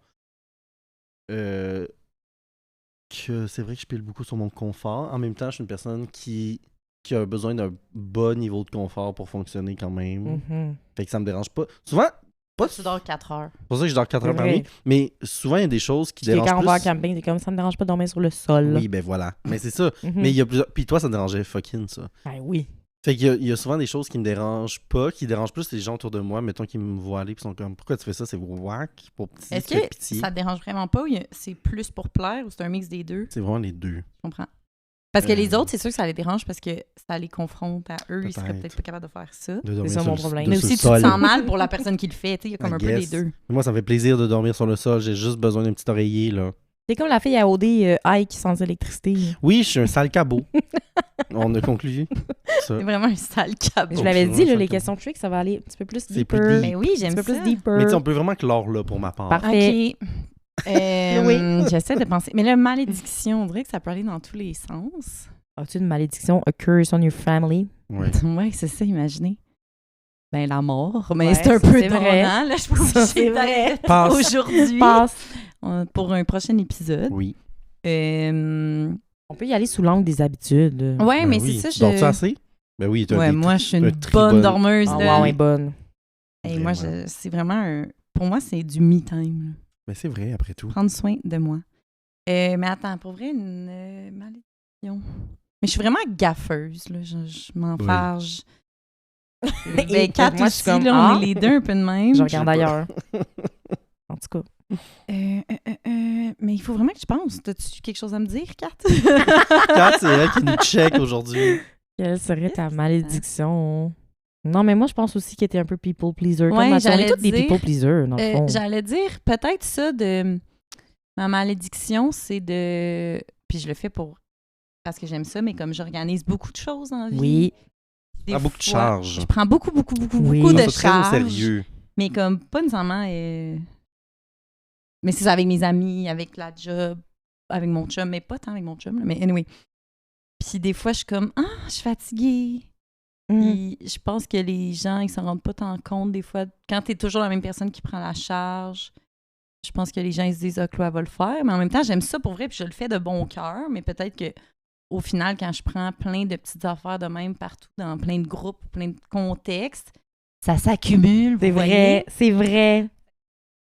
que c'est vrai que je pile beaucoup sur mon confort. En même temps, je suis une personne qui a besoin d'un bas niveau de confort pour fonctionner quand même. Mhm. Fait que ça me dérange pas. Souvent, pas Tu dors 4 heures. c'est pour ça que je dors 4 heures C'est par vrai. nuit. Mais souvent, il y a des choses qui Puis dérangent quand on plus. va en camping, t'es comme, ça me dérange pas de dormir sur le sol. Oui, ben voilà. Mais c'est ça. Mhm. Mais il y a plusieurs... Puis toi, ça te dérangeait fucking, ça. Ben oui. Fait qu'il y a souvent des choses qui me dérangent pas, qui dérangent plus les gens autour de moi, mettons, qui me voient aller, puis sont comme, pourquoi tu fais ça? C'est whack, pour petit, Est-ce tu fais que pitié. ça te dérange vraiment pas ou c'est plus pour plaire ou c'est un mix des deux? C'est vraiment les deux. Je comprends. Parce que les Euh, autres, c'est sûr que ça les dérange parce que ça les confronte à eux. Ils seraient Peut-être. peut-être pas capables de faire ça. De dormir ça, sur mon le- problème. de Mais sur aussi, le tu te sol. sens mal pour la personne qui le fait. Tu sais, il y a comme I un peu les guess. deux. Moi, ça me fait plaisir de dormir sur le sol. J'ai juste besoin d'un petit oreiller, là. C'est comme la fille à OD Ike sans électricité. Oui, je suis un sale cabot. On a conclu ça. C'est vraiment un sale cabot. Mais je l'avais c'est dit, vraiment là, les ça. questions trick, ça va aller un petit peu plus C'est deeper. plus deep. Mais oui, un j'aime petit peu ça. plus deeper. Mais tu sais, on peut vraiment clore là pour ma part. Parfait. OK. Oui. J'essaie de penser. Mais la malédiction, on dirait que ça peut aller dans tous les sens. As-tu une malédiction, a curse on your family? Ouais. Ouais, c'est ça, imaginez. Ben, la mort. Mais Ouais, c'est un ça, peu c'est vrai. donnant, là. Je pense Ça, que c'est c'est vrai. Passe. aujourd'hui Passe. pour un prochain épisode. Oui. On peut y aller sous l'angle des habitudes. Ouais, Ben mais oui. c'est ça. Dors-tu assez? Ben oui, t'as Ouais, des- moi, je suis une un bonne tribonne. dormeuse. Ah, là. wow, elle est bonne. Et moi, Vraiment. c'est vraiment un... Pour moi, c'est du me-time. là. Ben c'est vrai, après tout. Prendre soin de moi. Mais attends, pour vrai, une malédiction. Mais je suis vraiment gaffeuse, là. Je m'enfarge. Ben, Et Kat moi, je aussi, suis comme, là, ah. on est les deux un peu de même. Je regarde ailleurs. En tout cas. Mais il faut vraiment que je pense. T'as-tu quelque chose à me dire, Kat? Kat, c'est elle qui nous check aujourd'hui. Quelle serait ta Qu'est-ce que malédiction? Non, mais moi, je pense aussi qu'elle était un peu people pleaser. Comme Ouais, Mathieu, on est j'allais tous des dire, people pleasers, dans le fond. J'allais dire peut-être ça de... Ma malédiction, c'est de... Puis je le fais parce que j'aime ça, mais comme j'organise beaucoup de choses dans la vie. Oui. des Ah, beaucoup de fois, charges. Je prends beaucoup Oui. de Ça, c'est très au charges. sérieux. Mais comme pas nécessairement... Mais c'est ça avec mes amis, avec la job, avec mon chum, mais pas tant avec mon chum, là, mais anyway. Puis des fois, je suis comme, je suis fatiguée. Mm. Puis je pense que les gens, ils s'en rendent pas tant compte des fois. Quand t'es toujours la même personne qui prend la charge, je pense que les gens, ils se disent, Chloé va le faire. Mais en même temps, j'aime ça pour vrai, puis je le fais de bon cœur. Mais peut-être que au final, quand je prends plein de petites affaires de même partout, dans plein de groupes, plein de contextes, ça s'accumule. C'est vous vrai, voyez? c'est vrai.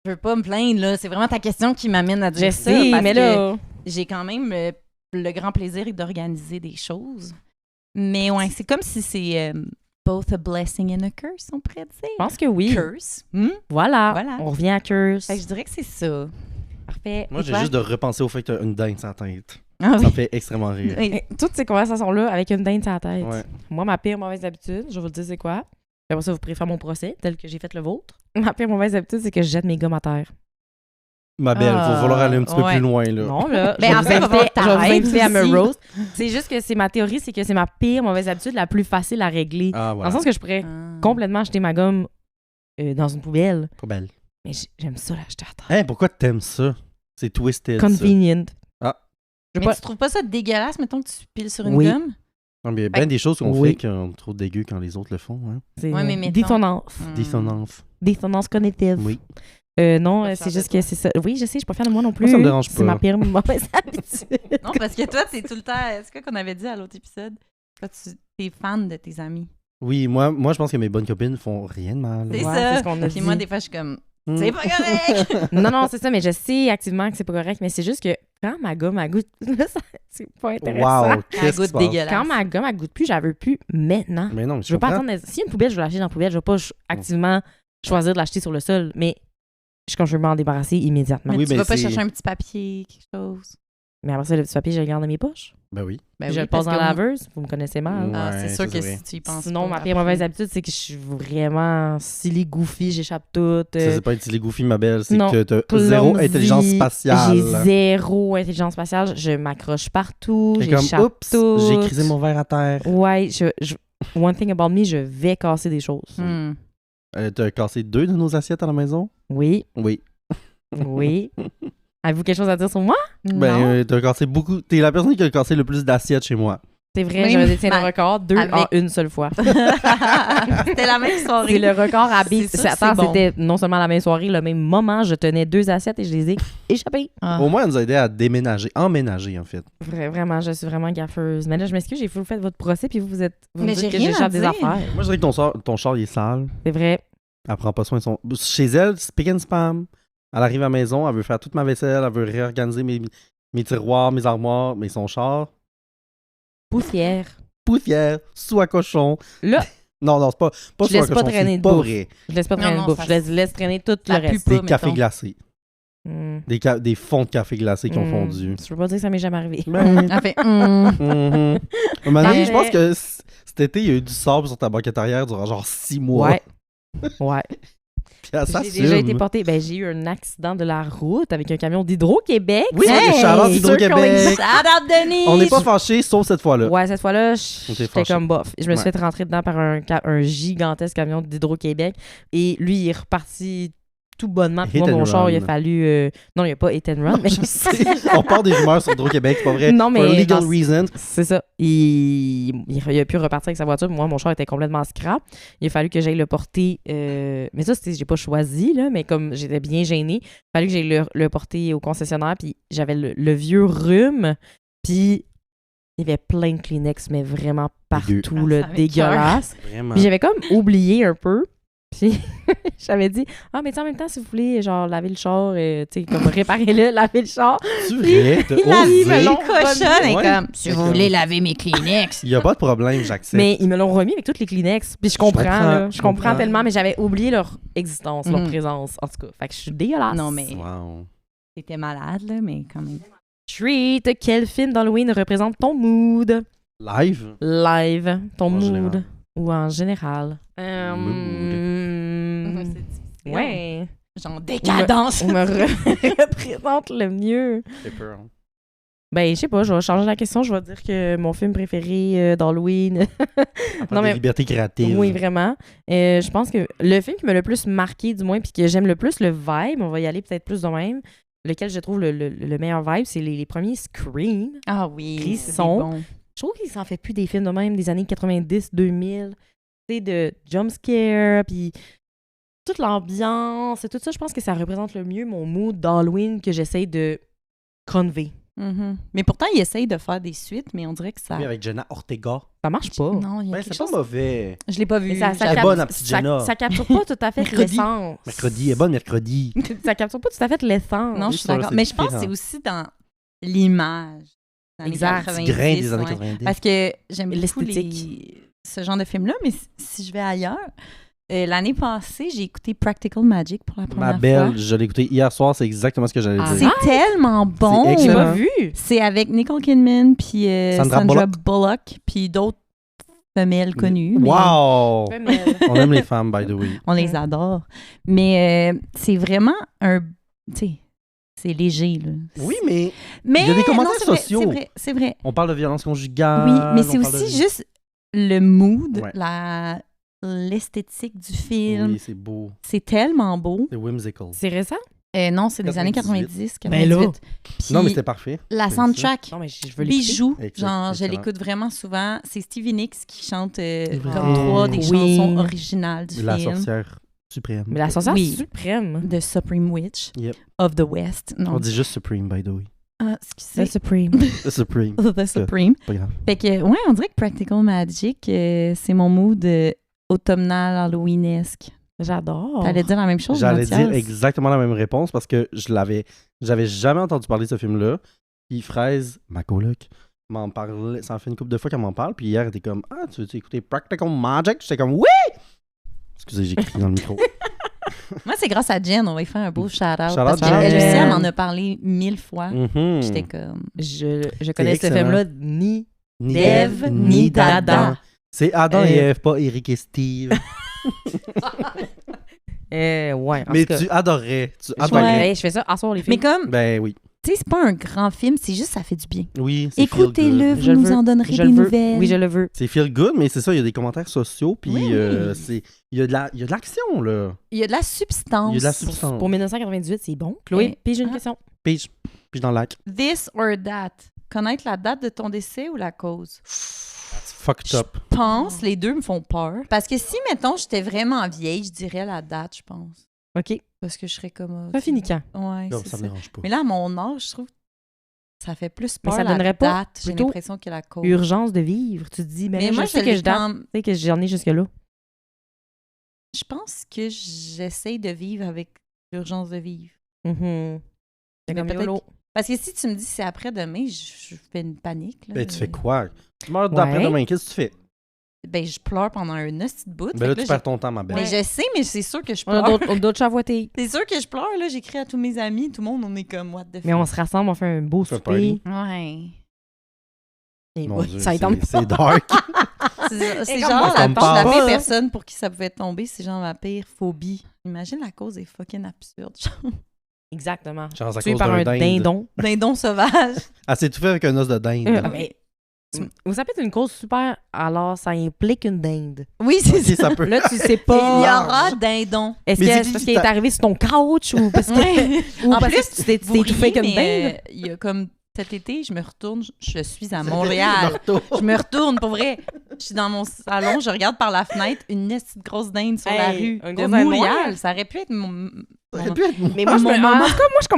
Je veux pas me plaindre, là. C'est vraiment ta question qui m'amène à dire Je ça. sais, parce mais que là... j'ai quand même le grand plaisir d'organiser des choses. Mais ouais, c'est comme si c'est both a blessing and a curse, on pourrait dire. Je pense que oui. Curse. Voilà. Voilà. On revient à curse. Fait que je dirais que c'est ça. Parfait. Moi, Et j'ai toi? juste de repenser au fait que t'as une dinde sur la tête. Ah Ça me oui. fait extrêmement rire. Oui. Et toutes ces conversations-là avec une dinde sur la tête. Ouais. Moi, ma pire mauvaise habitude, je vais vous le dire c'est quoi. Puis après ça, vous pourrez faire mon procès, tel que j'ai fait le vôtre. Ma pire mauvaise habitude, c'est que je jette mes gommes à terre. Ma belle, il va falloir aller un petit peu ouais. plus loin, là. Non, là, Ben, je en vais fait, vous va falloir inviter, je vais vous t'arrêter inviter à me aussi. roast. C'est juste que c'est ma théorie, c'est que c'est ma pire mauvaise habitude la plus facile à régler. Ah, Dans voilà. le sens que je pourrais Ah. complètement jeter ma gomme dans une poubelle. Pas belle. Mais j'aime ça l'acheter à terre. Hey, pourquoi t'aimes ça? C'est twisted, ça. Convenient. Ah. Je Mais veux pas... tu trouves pas ça dégueulasse, mettons que tu piles sur une Oui. gomme? Non, mais il y a bien des choses qu'on Oui. fait qu'on trouve dégueu quand les autres le font. Hein? C'est Ouais, mais mettons- dissonance. Dissonance. Dissonance cognitive. Oui. Non, Pas c'est fière juste de que c'est ça. Oui, je sais, je suis pas fière de moi non plus. Moi, ça me dérange C'est pas. ma pire mauvaise habitude. Non, parce que toi, t'es tout le temps... C'est quoi qu'on avait dit à l'autre épisode? Toi, t'es fan de tes amis. Oui, moi, je pense que mes bonnes copines font rien de mal. C'est Ouais, ça. c'est ce qu'on a Puis dit. moi, des fois, je suis comme... Mm. C'est pas correct! Non, c'est ça, mais je sais activement que c'est pas correct, mais c'est juste que quand ma gomme elle goûte, c'est pas intéressant. Wow, qu'est-ce qui goûte se passe? dégueulasse. Quand ma gomme elle goûte plus, j'en veux plus maintenant. Mais non, mais Je veux pas comprends. attendre. S'il y a une poubelle, je vais l'acheter dans la poubelle. Je vais pas activement choisir de l'acheter sur le sol, mais quand je veux m'en débarrasser immédiatement. Mais Oui, tu ben, vas pas c'est- chercher un petit papier, quelque chose? Mais après ça, le petit papier, je le garde dans mes poches. Ben oui. Ben je oui, le passe parce dans la que- laveuse. Vous me connaissez mal. Ah, Ouais, c'est ça, sûr que c'est vrai. si tu y penses Sinon, pas, ma pire après- mauvaise habitude, c'est que je suis vraiment silly goofy, j'échappe tout. Ça, c'est pas être les goofy, ma belle. C'est non, que t'as zéro clumsy, intelligence spatiale. J'ai zéro intelligence spatiale. Je m'accroche partout. C'est comme, J'échappe oups, tout. j'ai crisé mon verre à terre. Ouais, one thing about me, je vais casser des choses. Hmm. T'as cassé 2 de nos assiettes à la maison? Oui, Oui. oui. Avez-vous quelque chose à dire sur moi? Ben, Non. t'as cassé beaucoup. T'es la personne qui a cassé le plus d'assiettes chez moi. C'est vrai, Oui, je détiens mais le record. 2 avec- en une seule fois. C'était la même soirée. C'est le record à Big. C'est sûr que Attends, c'est bon. c'était non seulement la même soirée, le même moment. Je tenais 2 assiettes et je les ai échappées. Ah. Au moins, elle nous a aidé à déménager. Emménager, en fait. Vraiment, je suis vraiment gaffeuse. Mais là, je m'excuse, j'ai fait votre procès puis vous me Mais dites j'ai que rien à j'échappe des dire. affaires. Moi, je dirais que ton char, il est sale. C'est vrai. Elle prend pas soin de son. Chez elle, spick and spam. Elle arrive à la maison, elle veut faire toute ma vaisselle, elle veut réorganiser mes tiroirs, mes armoires, mais son char. Poussière. Poussière, sous à cochon. Là, Non, c'est pas Je sous à laisse pas cochon, traîner c'est de pas bouffe. vrai. je laisse pas Non, traîner non, de bouffe. ça- Je laisse traîner tout ça le pue reste. pas. Des cafés mettons. glacés. Hmm. Des fonds de café glacés qui ont fondu. Je veux pas dire que ça m'est jamais arrivé. Ben, Elle fait mhm. À un moment donné, je pense Parfait. que cet été, il y a eu du sable sur ta banquette arrière durant genre 6 mois. Ouais. Ouais. Puis elle J'ai déjà été s'assume. portée. Ben, j'ai eu un accident de la route avec un camion d'Hydro-Québec. Oui, Hey! shout-out Hydro-Québec. Shout out Denis! On n'est pas fâchés, sauf cette fois-là. Ouais, cette fois-là, On était j'étais fâchés. comme bof. Je me suis Ouais. fait rentrer dedans par un gigantesque camion d'Hydro-Québec. Et lui, il est reparti tout bonnement. Puis Hit moi, and mon char, il a run. fallu... Non, il n'y a pas hit and run, mais Je sais. On part des rumeurs sur Hydro-Québec, c'est pas vrai. Non, mais For legal dans- reasons. c'est ça. Il a pu repartir avec sa voiture. Moi, mon char était complètement scrap. Il a fallu que j'aille le porter... Mais ça, j'ai pas choisi, là, mais comme j'étais bien gênée, il a fallu que j'aille le porter au concessionnaire. Puis j'avais le vieux rhume. Puis il y avait plein de Kleenex, mais vraiment Dégueu. partout, Ah, là, ça m'écoeure. dégueulasse. Vraiment. Puis j'avais comme oublié un peu. Puis j'avais dit, mais tu sais, en même temps, si vous voulez, genre, laver le char, tu sais, comme réparer-le, laver le char. Tu vrai? T'as Il arrive, osé? long. cochonne et Ouais. comme si vous voulez laver mes Kleenex. Il n'y a pas de problème, j'accepte. Mais ils me l'ont remis avec toutes les Kleenex. Puis je comprends, comprends, là. je Je comprends comprends. tellement, mais j'avais oublié leur existence, leur Mhm. présence, en tout cas. Fait que je suis dégueulasse. Non, mais Wow. t'étais malade, là, mais quand même. Treat, quel film d'Halloween représente ton mood? Live? Live, ton En mood. général. Ou en général? Ouais. Genre décadence. On me représente le mieux. J'ai peur. hein. Ben, je sais pas, je vais changer la question. Je vais dire que mon film préféré d'Halloween. Non, mais- liberté créative. Oui, vraiment. Je pense que le film qui m'a le plus marqué, du moins, puis que j'aime le plus le vibe, on va y aller peut-être plus de même, lequel je trouve le meilleur vibe, c'est les premiers Scream. Ah oui, Ils c'est sont- bon. Je trouve qu'il s'en fait plus des films de même des années 90, 2000. Tu sais, de jumpscare, puis toute l'ambiance et tout ça. Je pense que ça représente le mieux mon mood d'Halloween que j'essaye de convey. Mhm. Mais pourtant, il essaye de faire des suites, mais on dirait que ça... Oui, avec Jenna Ortega. Ça marche pas. Non, il y a Ben, quelque c'est pas chose... mauvais. Je l'ai pas vu. Mais ça, Elle est bonne, la petite Jenna. ça capture pas tout à fait Mercredi. l'essence. Mercredi, elle est bonne mercredi. Ça capture pas tout à fait l'essence. Non, je Oui, suis ça, d'accord. c'est Mais je pense que différent. c'est aussi dans l'image. des années Exact. 90, Petit grain des années ouais. 90. Parce que j'aime beaucoup L'esthétique. ce genre de film-là, mais si je vais ailleurs, l'année passée, j'ai écouté Practical Magic pour la première Ma belle, fois. je l'ai écouté hier soir, c'est exactement ce que j'allais Ah, dire. C'est tellement bon. C'est J'ai excellent. pas vu. C'est avec Nicole Kidman, puis Sandra Sandra Bullock, puis d'autres femelles connues. mais Wow! Femelle. On aime les femmes, by the way. On les adore. Mais c'est vraiment un... Tu sais, c'est léger, là. Oui, mais Mais il y a des commentaires non, c'est vrai, sociaux. C'est vrai, c'est vrai. on parle de violence conjugale. Oui, mais c'est on parle aussi de- juste le mood, Ouais. la l'esthétique du film. Oui, c'est beau. C'est tellement beau. C'est whimsical. C'est récent? Non, c'est des années 98. 90, 98. Ben là. Puis Non, mais c'était parfait. la C'est soundtrack, Non, mais je veux l'écouter. bijou. Excellent, Genre, je excellent. l'écoute vraiment souvent. C'est Stevie Nicks qui chante Vrai. comme 3 des Oui. chansons originales du La film. sorcière suprême. Mais la sorcière Oui. suprême. The Supreme Witch Yep. of the West. On Non, dit juste Supreme, by the way. ah, The excusez. Supreme. The Supreme. The Supreme. Pas grave. Fait que, ouais, on dirait que Practical Magic, c'est mon mood automnal, halloweenesque. J'adore. T'allais dire la même chose, J'allais Mathias? dire exactement la même réponse parce que j'avais jamais entendu parler de ce film-là. Puis Fraise, ma coloc, m'en parlait. Ça en fait une couple de fois qu'elle m'en parle. Puis hier, elle était comme, ah, tu veux écouter Practical Magic? J'étais comme, oui! Excusez, j'ai crié dans le micro. Moi, c'est grâce à Jen, on va y faire un beau shout-out. Shout-out Parce Jen. qu'elle aussi, elle Jen. m'en a parlé 1000 fois. Mhm. J'étais comme... Je connais ce excellent. film-là ni Ni Dave, Dave, ni Dada. C'est Adam et Euh, Ève, pas Eric et Steve. ouais. En Mais tout cas, tu adorais. Tu je adorais. je fais ça à soir les Mais filles. comme, Ben oui. tu sais, c'est pas un grand film, c'est juste ça fait du bien. Oui, c'est feel Écoutez-le, good. Je vous le nous veux. en donnerez Je des le veux. nouvelles. Oui, je le veux. C'est feel good, mais c'est ça, il y a des commentaires sociaux, puis Oui, oui. il y a de l'action, là. Il y a de la substance. Il y a de la substance. Pour 1998, c'est bon. Chloé, Eh, puis j'ai une ah. question. Puis dans le lac. This or that. Connaître la date de ton décès ou la cause? That's fucked Je up. pense, les deux me font peur. Parce que si, mettons, j'étais vraiment vieille, je dirais la date, je pense. OK. Parce que je serais comme... Ça finit quand? Ouais, Non, c'est ça ça. me dérange pas. Mais là, à mon âge, je trouve que ça fait plus Mais peur ça la donnerait pas date, j'ai plutôt l'impression, que la cause. Urgence de vivre. Tu te dis, mais, Mais moi, je sais que je date. Tu sais que j'en ai jusque-là. Je pense que j'essaye de vivre avec l'urgence de vivre. Mhm. C'est Mais comme peut-être YOLO. Parce que si tu me dis c'est après-demain, je fais une panique. Là. Ben, tu fais quoi? Tu meurs Ouais. d'après-demain, qu'est-ce que tu fais? Ben, je pleure pendant un petit bout. Ben Fait là, que tu perds ton temps, ma belle. Mais je sais, mais c'est sûr que je On a pleure. d'autres chats à voter. C'est sûr que je pleure, là. J'écris à tous mes amis, tout le monde, on est comme, what the fuck. Mais on se rassemble, on fait un beau Ça fait souper. Ouais. Et Mon ouais, Dieu, ça y tombe. c'est dark. C'est comme genre moi, ça me la parle. pire personne pour qui ça pouvait tomber, c'est genre ma pire phobie. Imagine, la cause est fucking absurde. genre. Exactement. Genre à Tué cause par d'un un dinde. dindon. Dindon sauvage. Ah, c'est tout fait avec un os de dinde. Mais, ça peut être une cause super, alors ça implique une dinde. Oui, c'est Ok, ça. ça peut. Là, tu sais Il y pas. aura dindon. Est-ce Mais que c'est c'est parce qui qu'il est t'a- arrivé sur ton couch ou parce que, Ouais. ou En parce plus, que tu t'es Vous étouffé avec riez, une mais, dinde? il y a comme cet été, je me retourne, je suis à Je Montréal. me retourne. Je me retourne, pour vrai. Je suis dans mon salon, je regarde par la fenêtre une petite grosse dinde sur la Hey, rue un de gros dinde Montréal. noir. Ça aurait pu être mon... Ça aurait pu être moi. Mais moi, Mon en moment. tout cas, moi, je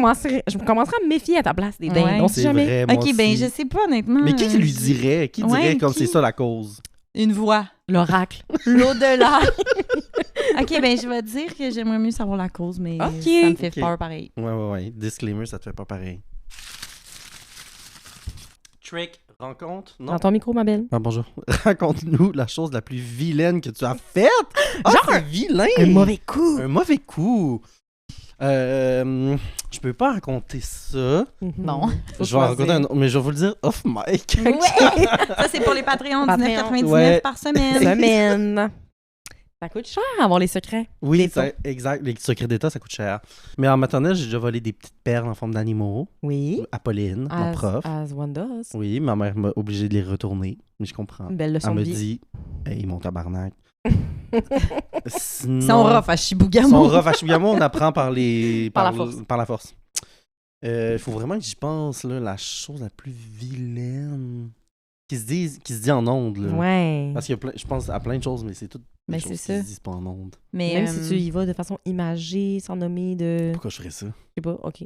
commencerai à me méfier à ta place des dindes. Ouais. On sait C'est jamais. vrai, moi Ok, ben aussi. je sais pas honnêtement. Mais qui lui dirait? Qui Ouais, dirait comme qui? c'est ça la cause? Une voix. L'oracle. L'au-delà. Ok, ben je vais dire que j'aimerais mieux savoir la cause, mais Ok. ça me fait Ok. peur pareil. Ouais. Disclaimer, ça te fait pas pareil. Trick, rencontre? Non? Dans ton micro, ma belle. Ah, bonjour. Raconte-nous la chose la plus vilaine que tu as faite. Ah, Genre c'est vilain! Un mauvais coup. Un mauvais coup. Je peux pas raconter ça. Non. Faut Je vais en raconter choisir. un autre, mais je vais vous le dire off mic. Ouais! Ça, c'est pour les Patreons, Patreon. 19,99 Ouais. par semaine. Semaine. Ça coûte cher avoir les secrets. Oui, D'État. exact. Les secrets d'État, ça coûte cher. Mais en maternelle, j'ai déjà volé des petites perles en forme d'animaux. Oui. Apolline, ma prof. As one does. Oui, ma mère m'a obligé de les retourner. Mais je comprends. Une belle leçon Elle de me vie. dit, hey, mon tabarnak. Sinon, Ils sont rough à Chibougamau. Son rough à Chibougamau, on apprend par Par la force. Par la force. Il faut vraiment que j'y pense, là, la chose la plus vilaine qui se dit en ondes. Là. Ouais. Parce qu'il y a je pense à plein de choses, mais c'est toutes des Mais choses c'est qui ça. se disent pas en ondes. Mais Même si tu y vas de façon imagée, sans nommer de... Pourquoi je ferais ça? Je sais pas, OK.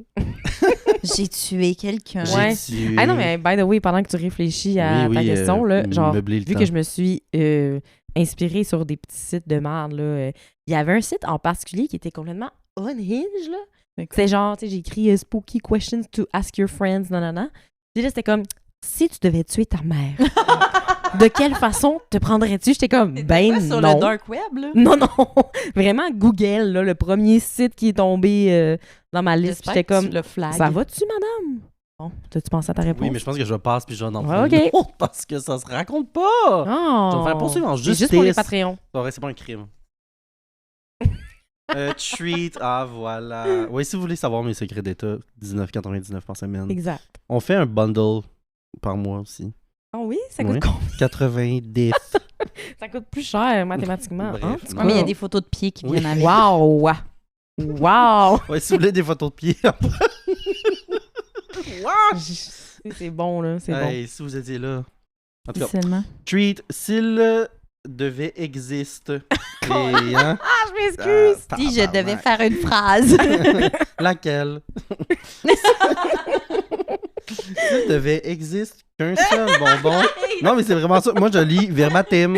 j'ai tué quelqu'un. Ouais. J'ai tué... Ah non, mais by the way, pendant que tu réfléchis à Oui, ta oui, question, là, genre, meubler le vu temps. que je me suis inspirée sur des petits sites de merde, là, il y avait un site en particulier qui était complètement unhinged, là. C'est genre, tu sais, j'ai écrit Spooky questions to ask your friends, nanana. Puis là, c'était comme, si tu devais tuer ta mère, de quelle façon te prendrais-tu? J'étais comme, C'était ben pas sur non. le dark web, là. Non, non. Vraiment, Google, là, le premier site qui est tombé dans ma liste. J'espère J'étais que comme, tu le flag. ça va-tu, madame? Bon, t'as-tu pensé à ta réponse? Oui, mais je pense que je passe puis je vais en Ouais, faire une ok. autre parce que ça se raconte pas. Oh! Je vais me faire poursuivre en C'est justice. juste pour les Patreons. C'est vrai, c'est pas un crime. Treat, ah voilà. Oui, si vous voulez savoir mes secrets d'État, 19,99 par semaine. Exact. On fait un bundle par mois aussi. Oh oui? Ça coûte Oui. combien? 90. Ça coûte plus cher mathématiquement. Bref, hein, non. en tout Ouais, mais il y a cas. des photos de pieds qui Oui. viennent avec. Wow! Wow! Ouais, si vous voulez des photos de pieds. C'est bon, là. C'est Hey, si vous étiez là. En tout cas, Seulement. treat, s'il devait exister. Et, hein, bon. Ah, je m'excuse! Si je devais faire une phrase. Laquelle? S'il devait exister qu'un seul bonbon. Non, mais c'est vraiment ça. Moi, je lis verbatim.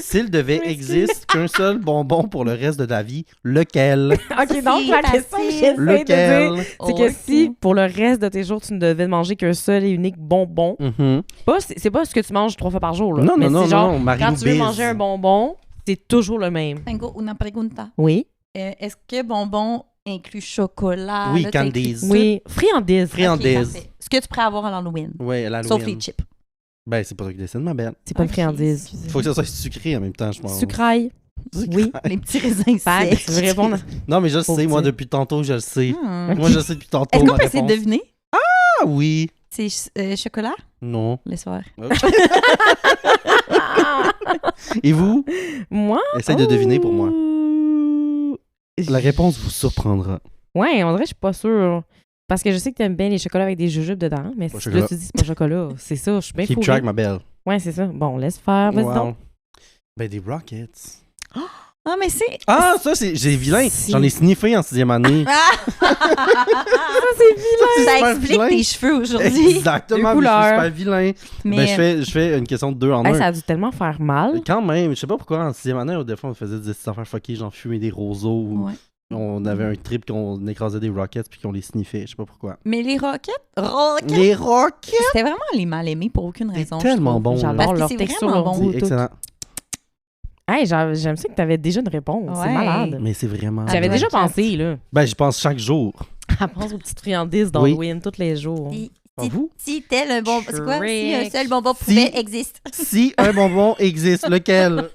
S'il devait exister qu'un seul bonbon pour le reste de ta vie, lequel? OK, donc C'est la question que facile. j'essaie de Lequel? dire, c'est que Ok. si, pour le reste de tes jours, tu ne devais manger qu'un seul et unique bonbon, Mhm. c'est pas ce que tu manges 3 fois par jour, là. Non, mais non, non, c'est genre, non, Marie quand tu veux Louise. manger un bonbon, c'est toujours le même. Tengo una pregunta. Oui. Est-ce que bonbon inclut chocolat? Oui, là, ça inclut candies. tout? Oui. Friandise. Ok, Friandise. parfait. Ce que tu pourrais avoir à l'Halloween. Ouais, l'Halloween. Sauf les chips. Ben, c'est pas toi qui décide, ma belle. C'est pas une Ok, friandise. excusez. Faut que ça soit sucré en même temps, je pense. Sucraille. Oui. Les petits raisins Fait secs. que tu veux répondre. Non, mais je le Faut sais, moi, dire. depuis tantôt, je le sais. Hmm. Moi, je le sais depuis tantôt. Est-ce qu'on ma peut essayer de réponse. deviner? Ah oui. C'est chocolat? Non. Laisse voir. Et vous? Moi? Essayez de deviner pour moi. Oh. La réponse vous surprendra. Ouais, on dirait que je suis pas sûre. Parce que je sais que t'aimes bien les chocolats avec des jujubes dedans, mais Pas si chocolat. là tu dis c'est pas chocolat, c'est ça, je suis bien Keep fourrée. track, ma belle. Ouais, c'est ça. Bon, laisse faire, vas-y Wow. donc. Ben, des Rockets. Ah, mais c'est... Ah, ça, c'est vilain. Si. J'en ai sniffé en 6e année. Ça, c'est vilain! Ça super explique vilain. tes cheveux aujourd'hui. Exactement, Deux mais je suis couleurs. super vilain. Mais Ben, je fais une question de 2 en Hey, 1. ça a dû tellement faire mal. Quand même, je sais pas pourquoi en 6e année, des fois, on faisait des petites affaires fuckées, genre fumer des roseaux ou ouais. on avait un trip qu'on écrasait des Rockets puis qu'on les sniffait. Je sais pas pourquoi. Mais les roquettes, Les Rockets! c'était vraiment les mal-aimés pour aucune C'est raison. tellement bon. J'adore Parce que leur c'est texture, vraiment leur bon. goût, C'est tout. excellent. Hey, j'aime ça que t'avais déjà une réponse. C'est Ouais. malade. Mais c'est vraiment. J'avais Ah, déjà Rocket. pensé, là. Ben, j'y pense chaque jour. Elle pense aux petites friandises d'Halloween tous les jours. Ah, vous? Si tel un bonbon, c'est quoi? Si un Shrek. seul bonbon Si- pouvait exister. Si un bonbon existe, lequel?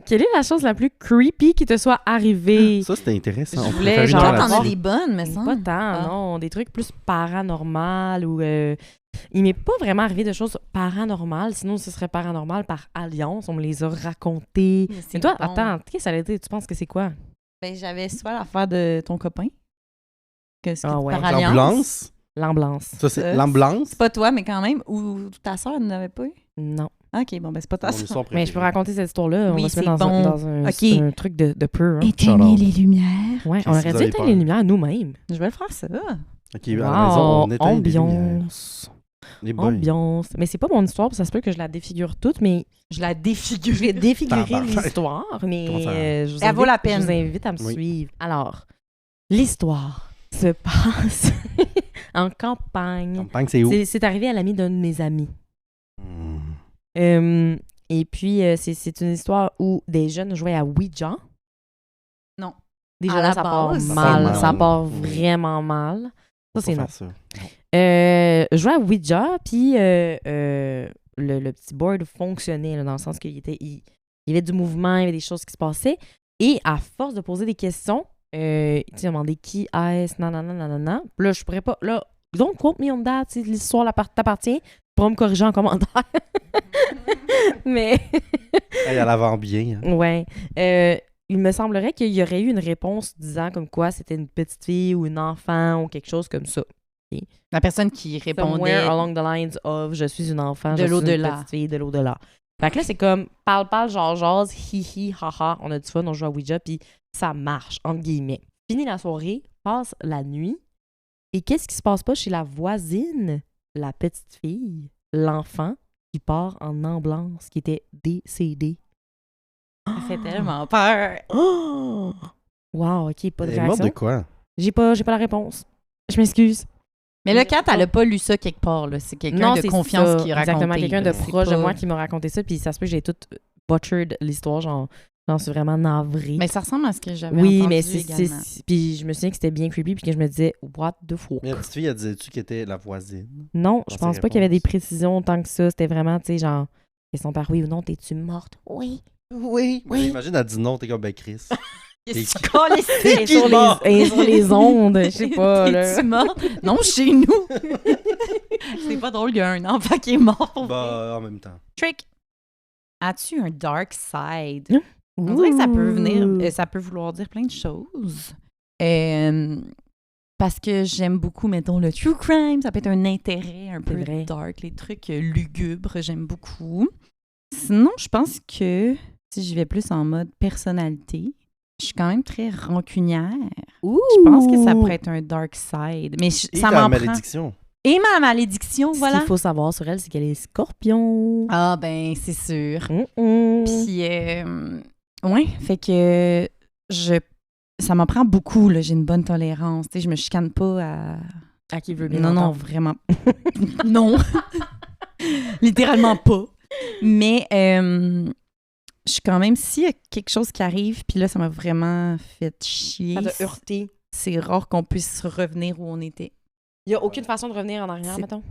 Quelle est la chose la plus creepy qui te soit arrivée? Ça, c'était intéressant. Je On voulais, pourrait faire une genre, heure Toi, t'en là-dessus. as des bonnes, mais ça. Pas tant, Ah. non. Des trucs plus paranormaux ou... il m'est pas vraiment arrivé de choses paranormales. Sinon, ce serait paranormal par alliance. On me les a racontées. c'est Mais toi, bon. attends, qu'est-ce que ça allait dire? Tu penses que c'est quoi? Ben, j'avais soit l'affaire de ton copain. Que c'est Ah ouais. par alliance. L'ambulance. L'ambulance. Ça, c'est Ça, l'ambulance. C'est pas toi, mais quand même. Ou ta soeur n'avait pas eu. Non. Ok, bon, ben c'est pas ta Mon soeur. histoire Mais je peux préférée. raconter cette histoire-là. Oui, On va se c'est mettre dans, bon. dans un, Ok. un truc de peu. Hein. Éteignez Shout-out. les lumières. Ouais, Qu'est-ce on que aurait vous dû avez éteindre peur? les lumières nous-mêmes. Je vais le faire ça. Ok, à la maison, Wow, on éteint les lumières. ambiance. Les boys. Ambiance. Mais c'est pas mon histoire, parce que ça se peut que je la défigure toute, mais Je la défigure. je vais défigurer Tabarnak. l'histoire, mais Comment ça? je vous Elle vaut la invite- peine. Je vous invite à me Oui. suivre. Alors, l'histoire se passe en campagne. Campagne, c'est où? C'est arrivé à l'ami d'un de mes amis. Hmm. Et puis, c'est une histoire où des jeunes jouaient à Ouija. Non. Déjà, À là, la ça part base, mal. ça Ça part part mal. vraiment mal. Ça, c'est Faut non. faire ça. Je jouais à Ouija, puis le petit board fonctionnait, là, dans le sens qu'il il y avait du mouvement, il y avait des choses qui se passaient. Et à force de poser des questions, tu sais, demander qui est-ce, nanana, nanana. Puis là, je pourrais pas. Là, don't quote me on that, tu sais, l'histoire t'appartient. Tu pourras me corriger en commentaire. Mais, Hey, elle avant bien. Hein. ouais. Il me semblerait qu'il y aurait eu une réponse disant comme quoi c'était une petite fille ou une enfant ou quelque chose comme ça. La personne qui répondait. Somewhere along the lines of je suis une enfant, De je suis une l'au-delà. petite fille de l'au-delà. Fait que là, c'est comme parle, jase, hi, haha, on a du fun, on joue à Ouija, puis ça marche, entre guillemets. Fini la soirée, passe la nuit, et qu'est-ce qui se passe pas chez la voisine? La petite fille, l'enfant, qui part en ambulance, qui était décédé. Ça fait tellement peur. Oh! Wow, OK, pas de Elle est morte réaction. de quoi? J'ai pas la réponse. Je m'excuse. Mais là, Kat, elle a pas lu ça quelque part. Là. C'est quelqu'un de c'est confiance ça, qui raconte. exactement, quelqu'un de C'est proche de pas- moi qui m'a raconté ça, puis ça se peut que j'ai tout butchered l'histoire, j'en suis vraiment navrée. Mais ça ressemble à ce que j'avais oui, entendu mais également. puis je me souviens que c'était bien creepy, puis que je me disais, what the fuck? Mais la petite fille, elle disait-tu qu'elle était la voisine? Non, Dans je pense ses pas qu'il y avait des réponses. précisions tant que ça. C'était vraiment, tu sais, genre, question par oui ou non, t'es-tu morte? Oui. Oui. Imagine, elle dit non, t'es comme ben Chris. Qu'est-ce Et- qu'on laisse? Et qui sur, mort? et sur les ondes, je sais pas, là. T'es-tu mort? Non, chez nous. C'est pas drôle, il y a un enfant qui est mort pour vrai. Bah, en même temps. Trick. as-tu un dark side? On dirait que ça peut venir, ça peut vouloir dire plein de choses. Parce que j'aime beaucoup, mettons, le true crime. Ça peut être un intérêt un peu dark. Les trucs lugubres, j'aime beaucoup. Sinon, je pense que si je vais plus en mode personnalité, je suis quand même très rancunière. Je pense que ça pourrait être un dark side. Mais ça m'en prend. Malédiction. Et ma malédiction, voilà. Ce qu'il faut savoir sur elle, c'est qu'elle est scorpion. Ah, ben, c'est sûr. Puis, ouais, fait que ça m'en prend beaucoup, là. J'ai une bonne tolérance. Tu sais, je me chicane pas à qui veut bien Non, non, vraiment. Non. Littéralement pas. Mais je suis quand même, s'il y a quelque chose qui arrive, puis là, ça m'a vraiment fait chier. Ça t'a heurté. C'est rare qu'on puisse revenir où on était. Il n'y a aucune façon de revenir en arrière, mettons?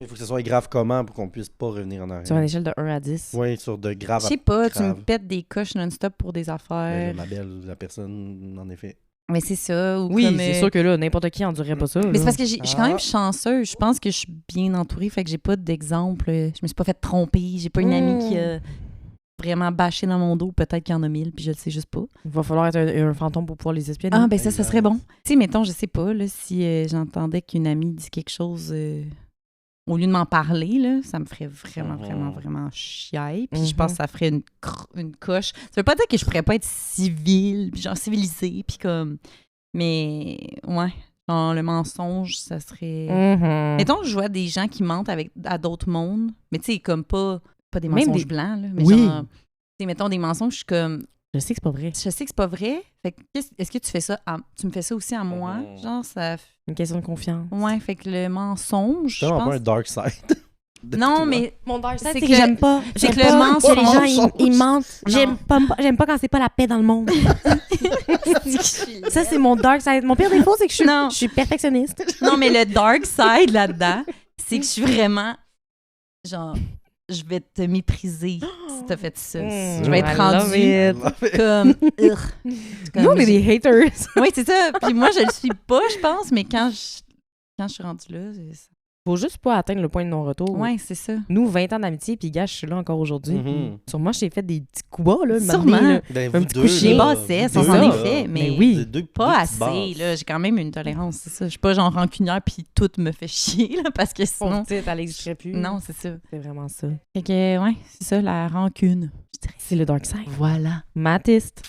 Il faut que ce soit grave comment pour qu'on puisse pas revenir en arrière. Sur une échelle de 1 à 10? Oui, sur de grave. Je sais pas, tu me pètes des coches non-stop pour des affaires. Ben, ma belle, la personne, en effet. Mais c'est ça. Oui, c'est sûr que là, n'importe qui endurerait pas ça. Mais c'est parce que je suis quand même chanceuse. Je pense que je suis bien entourée, fait que j'ai pas d'exemple. Je me suis pas fait tromper. J'ai pas une amie qui a vraiment bâché dans mon dos. Peut-être qu'il y en a 1000, puis je le sais juste pas. Il va falloir être un fantôme pour pouvoir les espionner. Ah, ben ça serait bon. Tu sais, mettons, je sais pas, là, si j'entendais qu'une amie dit quelque chose... au lieu de m'en parler, là, ça me ferait vraiment, vraiment chier. Puis je pense que ça ferait une coche. Ça veut pas dire que je pourrais pas être civile, puis genre civilisée, puis comme... Mais, ouais, genre le mensonge, ça serait... Mettons que je vois des gens qui mentent à d'autres mondes, mais tu sais, comme pas des mensonges blancs, là, mais genre... Tu sais, mettons des mensonges, je suis comme... Je sais que c'est pas vrai. Je sais que c'est pas vrai. Fait que, est-ce que tu fais ça tu me fais ça aussi à moi? Genre, ça... Une question de confiance. Ouais, fait que le mensonge, c'est vraiment pas un dark side. Non, mais mon dark side, c'est que j'aime pas. C'est que le mensonge... Les gens, ils mentent. J'aime pas quand c'est pas la paix dans le monde. Ça, c'est mon dark side. Mon pire défaut, c'est que je suis perfectionniste. Non, mais le dark side là-dedans, c'est que je suis vraiment... Genre... Je vais te mépriser si t'as fait ça. Je vais être rendue comme... Nous, on est des haters. Oui, c'est ça. Puis moi, je le suis pas, je pense, mais quand je suis rendue là... Faut juste pas atteindre le point de non-retour. Oui, c'est ça. Nous, 20 ans d'amitié, puis gars, je suis là encore aujourd'hui. Sûrement, je t'ai fait des petits coups bas, là. Sûrement. Un petit coup de bassesse, on s'en est fait, mais oui. Pas assez, là. J'ai quand même une tolérance, c'est ça. Je suis pas genre rancunière, puis tout me fait chier, là, parce que sinon... Ça n'existerait plus. Non, c'est ça. C'est vraiment ça. Fait que, ouais, c'est ça, la rancune. C'est le dark side. Voilà. Mathiste.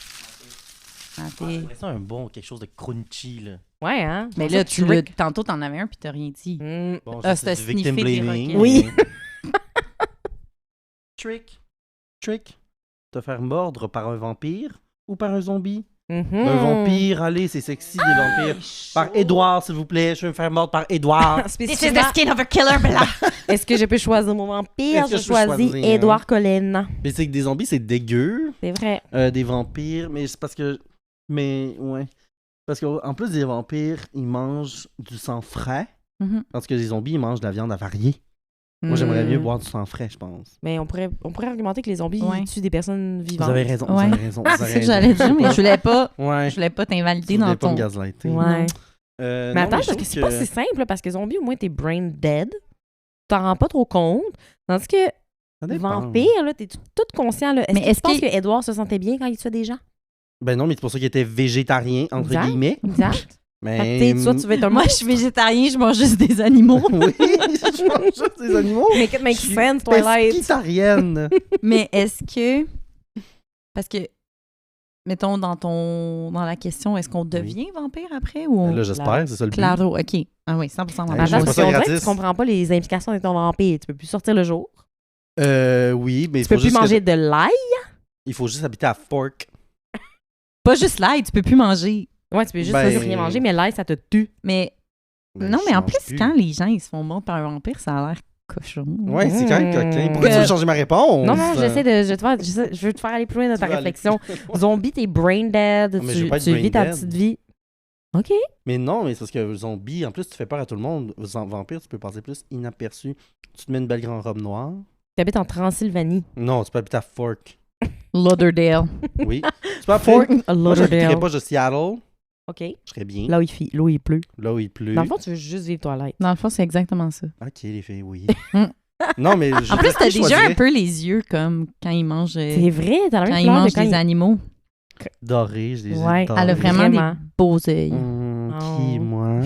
C'est un bon, quelque chose de crunchy, là. Ouais, hein? Mais là, tantôt, t'en avais un, puis t'as rien dit. Bon, c'était du victim blaming. Oui. Trick. Te faire mordre par un vampire ou par un zombie? Un vampire, allez, c'est sexy, des vampires. Par Édouard, s'il vous plaît. Je vais me faire mordre par Édouard. This is the skin of a killer, Bella. Est-ce que je peux choisir mon vampire? Je choisis Édouard Cullen. Mais c'est que des zombies, c'est dégueu. C'est vrai. Des vampires, mais c'est parce que... Mais, ouais. Parce qu'en plus des vampires, ils mangent du sang frais. Parce que les zombies, ils mangent de la viande avariée. Moi, j'aimerais mieux boire du sang frais, je pense. Mais on pourrait argumenter que les zombies tuent des personnes vivantes. Vous avez raison, vous avez raison. C'est ce que j'allais dire, mais je voulais pas t'invalider dans ton... me gaslighter. Ouais. Mais attends, parce que c'est pas si simple, parce que zombie, au moins, t'es brain dead. Tu t'en rends pas trop compte. Tandis que vampire, là, t'es tout conscient. Là. Est-ce que tu penses que Edouard se sentait bien quand il tuait des gens? Ben non, mais c'est pour ça qu'il était végétarien, entre guillemets. Exact. Mais... Soit tu veux être un Moi, je suis végétarien, je mange juste des animaux. Oui, je mange juste des animaux. Mais que make sense, Twilight. Pesquitarienne. Mais est-ce que... Parce que, mettons, dans la question, est-ce qu'on devient vampire après? Ou Là, j'espère, c'est ça le but. Claro, OK. Ah oui, 100% vampire. Attends, parce qu'on dirait que tu comprends pas les implications de ton vampire. Tu peux plus sortir le jour. Oui, mais tu peux plus manger de l'ail. Il faut juste habiter à Fork. Pas juste l'ail, tu peux plus manger. Ouais, tu peux juste rien manger, mais l'ail, ça te tue. Mais non, mais en plus, quand les gens ils se font mordre par un vampire, ça a l'air cochon. Ouais, c'est quand même coquin. Pourquoi tu veux changer ma réponse? Non, je veux te faire aller plus loin dans ta réflexion. Zombie, t'es brain dead, tu vis ta petite vie. OK. Mais non, mais c'est parce que zombie, en plus, tu fais peur à tout le monde. Vampire, tu peux passer plus inaperçu. Tu te mets une belle grande robe noire. Tu habites en Transylvanie. Non, tu peux habiter à Fork. Lauderdale. Oui. Tu peux Fork, Lauderdale. Moi, j'habiterais pas de Seattle. OK. Je serais bien. Là où il pleut. Là où il pleut. Dans le fond, tu veux juste vivre toilette. Dans le fond, c'est exactement ça. OK, les filles, oui. Non, mais En plus, t'as déjà un peu les yeux comme quand ils mangent, C'est vrai, t'as la quand même ils couleur de mangent quand des animaux. doré, je les ai Ouais. dorés. Elle a vraiment Vraiment. des beaux yeux. Qui, Oh. moi?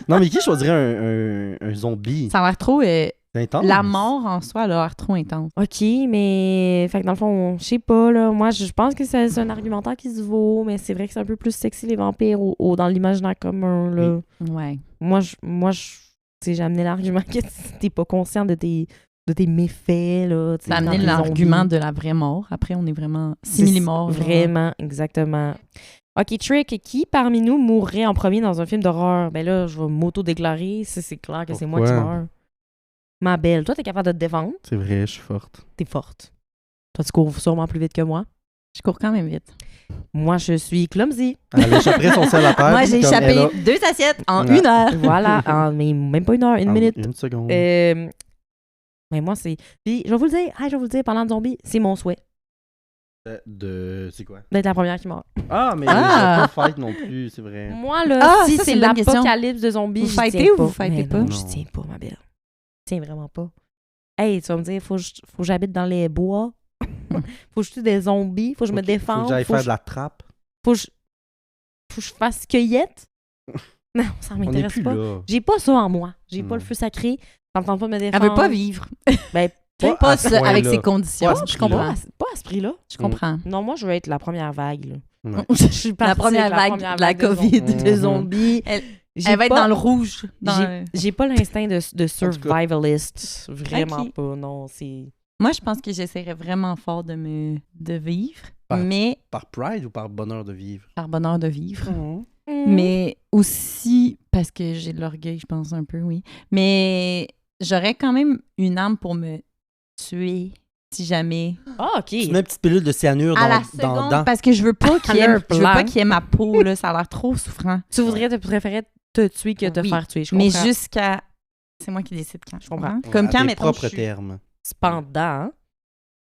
Non, mais qui choisirait un zombie? Ça a l'air trop... C'est intense. la mort en soi, elle a l'air trop intense. OK, mais... Fait que dans le fond, je sais pas, là. Moi, je pense que c'est un argumentaire qui se vaut, mais c'est vrai que c'est un peu plus sexy, les vampires, dans l'imaginaire commun, là. Ouais. Moi, tu sais, j'ai amené l'argument que t'es pas conscient de tes méfaits, là. tu sais, Ça a amené quand t'es l'argument zombie. de la vraie mort. Après, on est vraiment C'est simili-mort. genre. Vraiment, exactement. OK, Trick, qui parmi nous mourrait en premier dans un film d'horreur? Ben là, je vais m'auto-déclarer, c'est clair que c'est moi qui Pourquoi? meurs. Ma belle, toi, t'es capable de te défendre? C'est vrai, je suis forte. T'es forte. Toi, tu cours sûrement plus vite que moi. Je cours quand même vite. Moi, je suis clumsy. Elle échapperait son sel à terre. Moi, j'ai comme échappé elle a 2 assiettes en Ouais. 1 heure. Voilà, mais même pas 1 heure, 1 en minute. 1 seconde. Mais moi, c'est... Puis, je vais vous le dire, parlant de zombies, c'est mon souhait C'est quoi? d'être la première qui meurt. Ah, mais Ah! j'ai pas fight non plus, c'est vrai. Moi, là, Ah, si ça, c'est c'est une bonne question. l'apocalypse de zombies, Vous j'y fightez tiens ou pas. vous fightez Mais pas? non, Non. je tiens pas, ma belle. Je tiens vraiment pas. Hey, tu vas me dire, faut que j'habite dans les bois. Faut que je tue des zombies. Faut que je me Faut défende. que j'aille Faut faire que de la trappe. faut que je fasse cueillette. Non, ça On n'est m'intéresse plus pas. là. J'ai pas ça en moi. J'ai pas Non. le feu sacré. Ça me tente pas de me Elle défendre. veut pas vivre. Ben, Pas à ce ça, avec point-là. ses conditions. Pas à ce Je prix-là. comprends. pas à ce prix-là. Je comprends. Non, moi, je veux être la première vague. Là. Ouais. Je suis La partie première avec vague de la COVID. de zombies. Elle- J'ai Elle va être pas- dans le rouge. J'ai pas l'instinct de cas. survivalist. Vraiment Ok. pas, non. C'est... Moi, je pense que j'essaierais vraiment fort de vivre, Ouais. mais Par pride ou par bonheur de vivre? par bonheur de vivre. Mm. Mais aussi parce que j'ai de l'orgueil, je pense un peu, oui. Mais j'aurais quand même une arme pour me tuer si jamais. Ah, OK. Tu mets une petite pilule de cyanure À la dans seconde, dents. parce que je veux pas qu'il y ait, Elle a un je veux pas plan. qu'il y ait ma peau, là, ça a l'air trop souffrant. Tu voudrais te préférer te tuer que te Oui, faire tuer, je Mais comprends. jusqu'à. C'est moi qui décide quand. Je comprends. comprends. Comme à quand, tes mettons, propres je suis- termes. Cependant,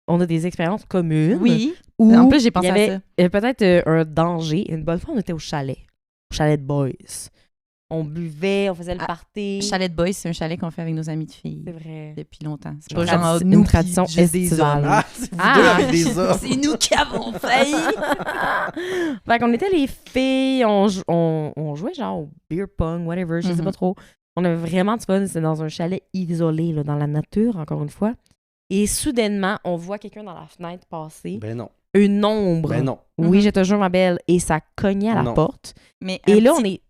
on a des expériences communes. Oui. Où En plus, j'ai pensé il y avait à ça. peut-être un danger. Une bonne fois, on était au chalet de boys. On buvait, on faisait le Ah, party. Chalet de boys, c'est un chalet qu'on fait avec nos amis de filles C'est vrai. depuis longtemps. C'est Une pas genre tradition- nous une puis tradition juste des estivale. hommes. Ah, c'est vous Ah. deux avec des hommes. C'est nous qui avons failli. Fait qu'on était les filles, on jouait genre au beer pong, whatever, je sais Mhm. pas trop. On avait vraiment du fun, c'était dans un chalet isolé, là, dans la nature, encore une fois. Et soudainement, on voit quelqu'un dans la fenêtre passer, Ben non. une ombre. Ben non. Oui, Mhm. je te jure, ma belle. Et ça cognait à la Non. porte. Mais Et un là, petit- on est...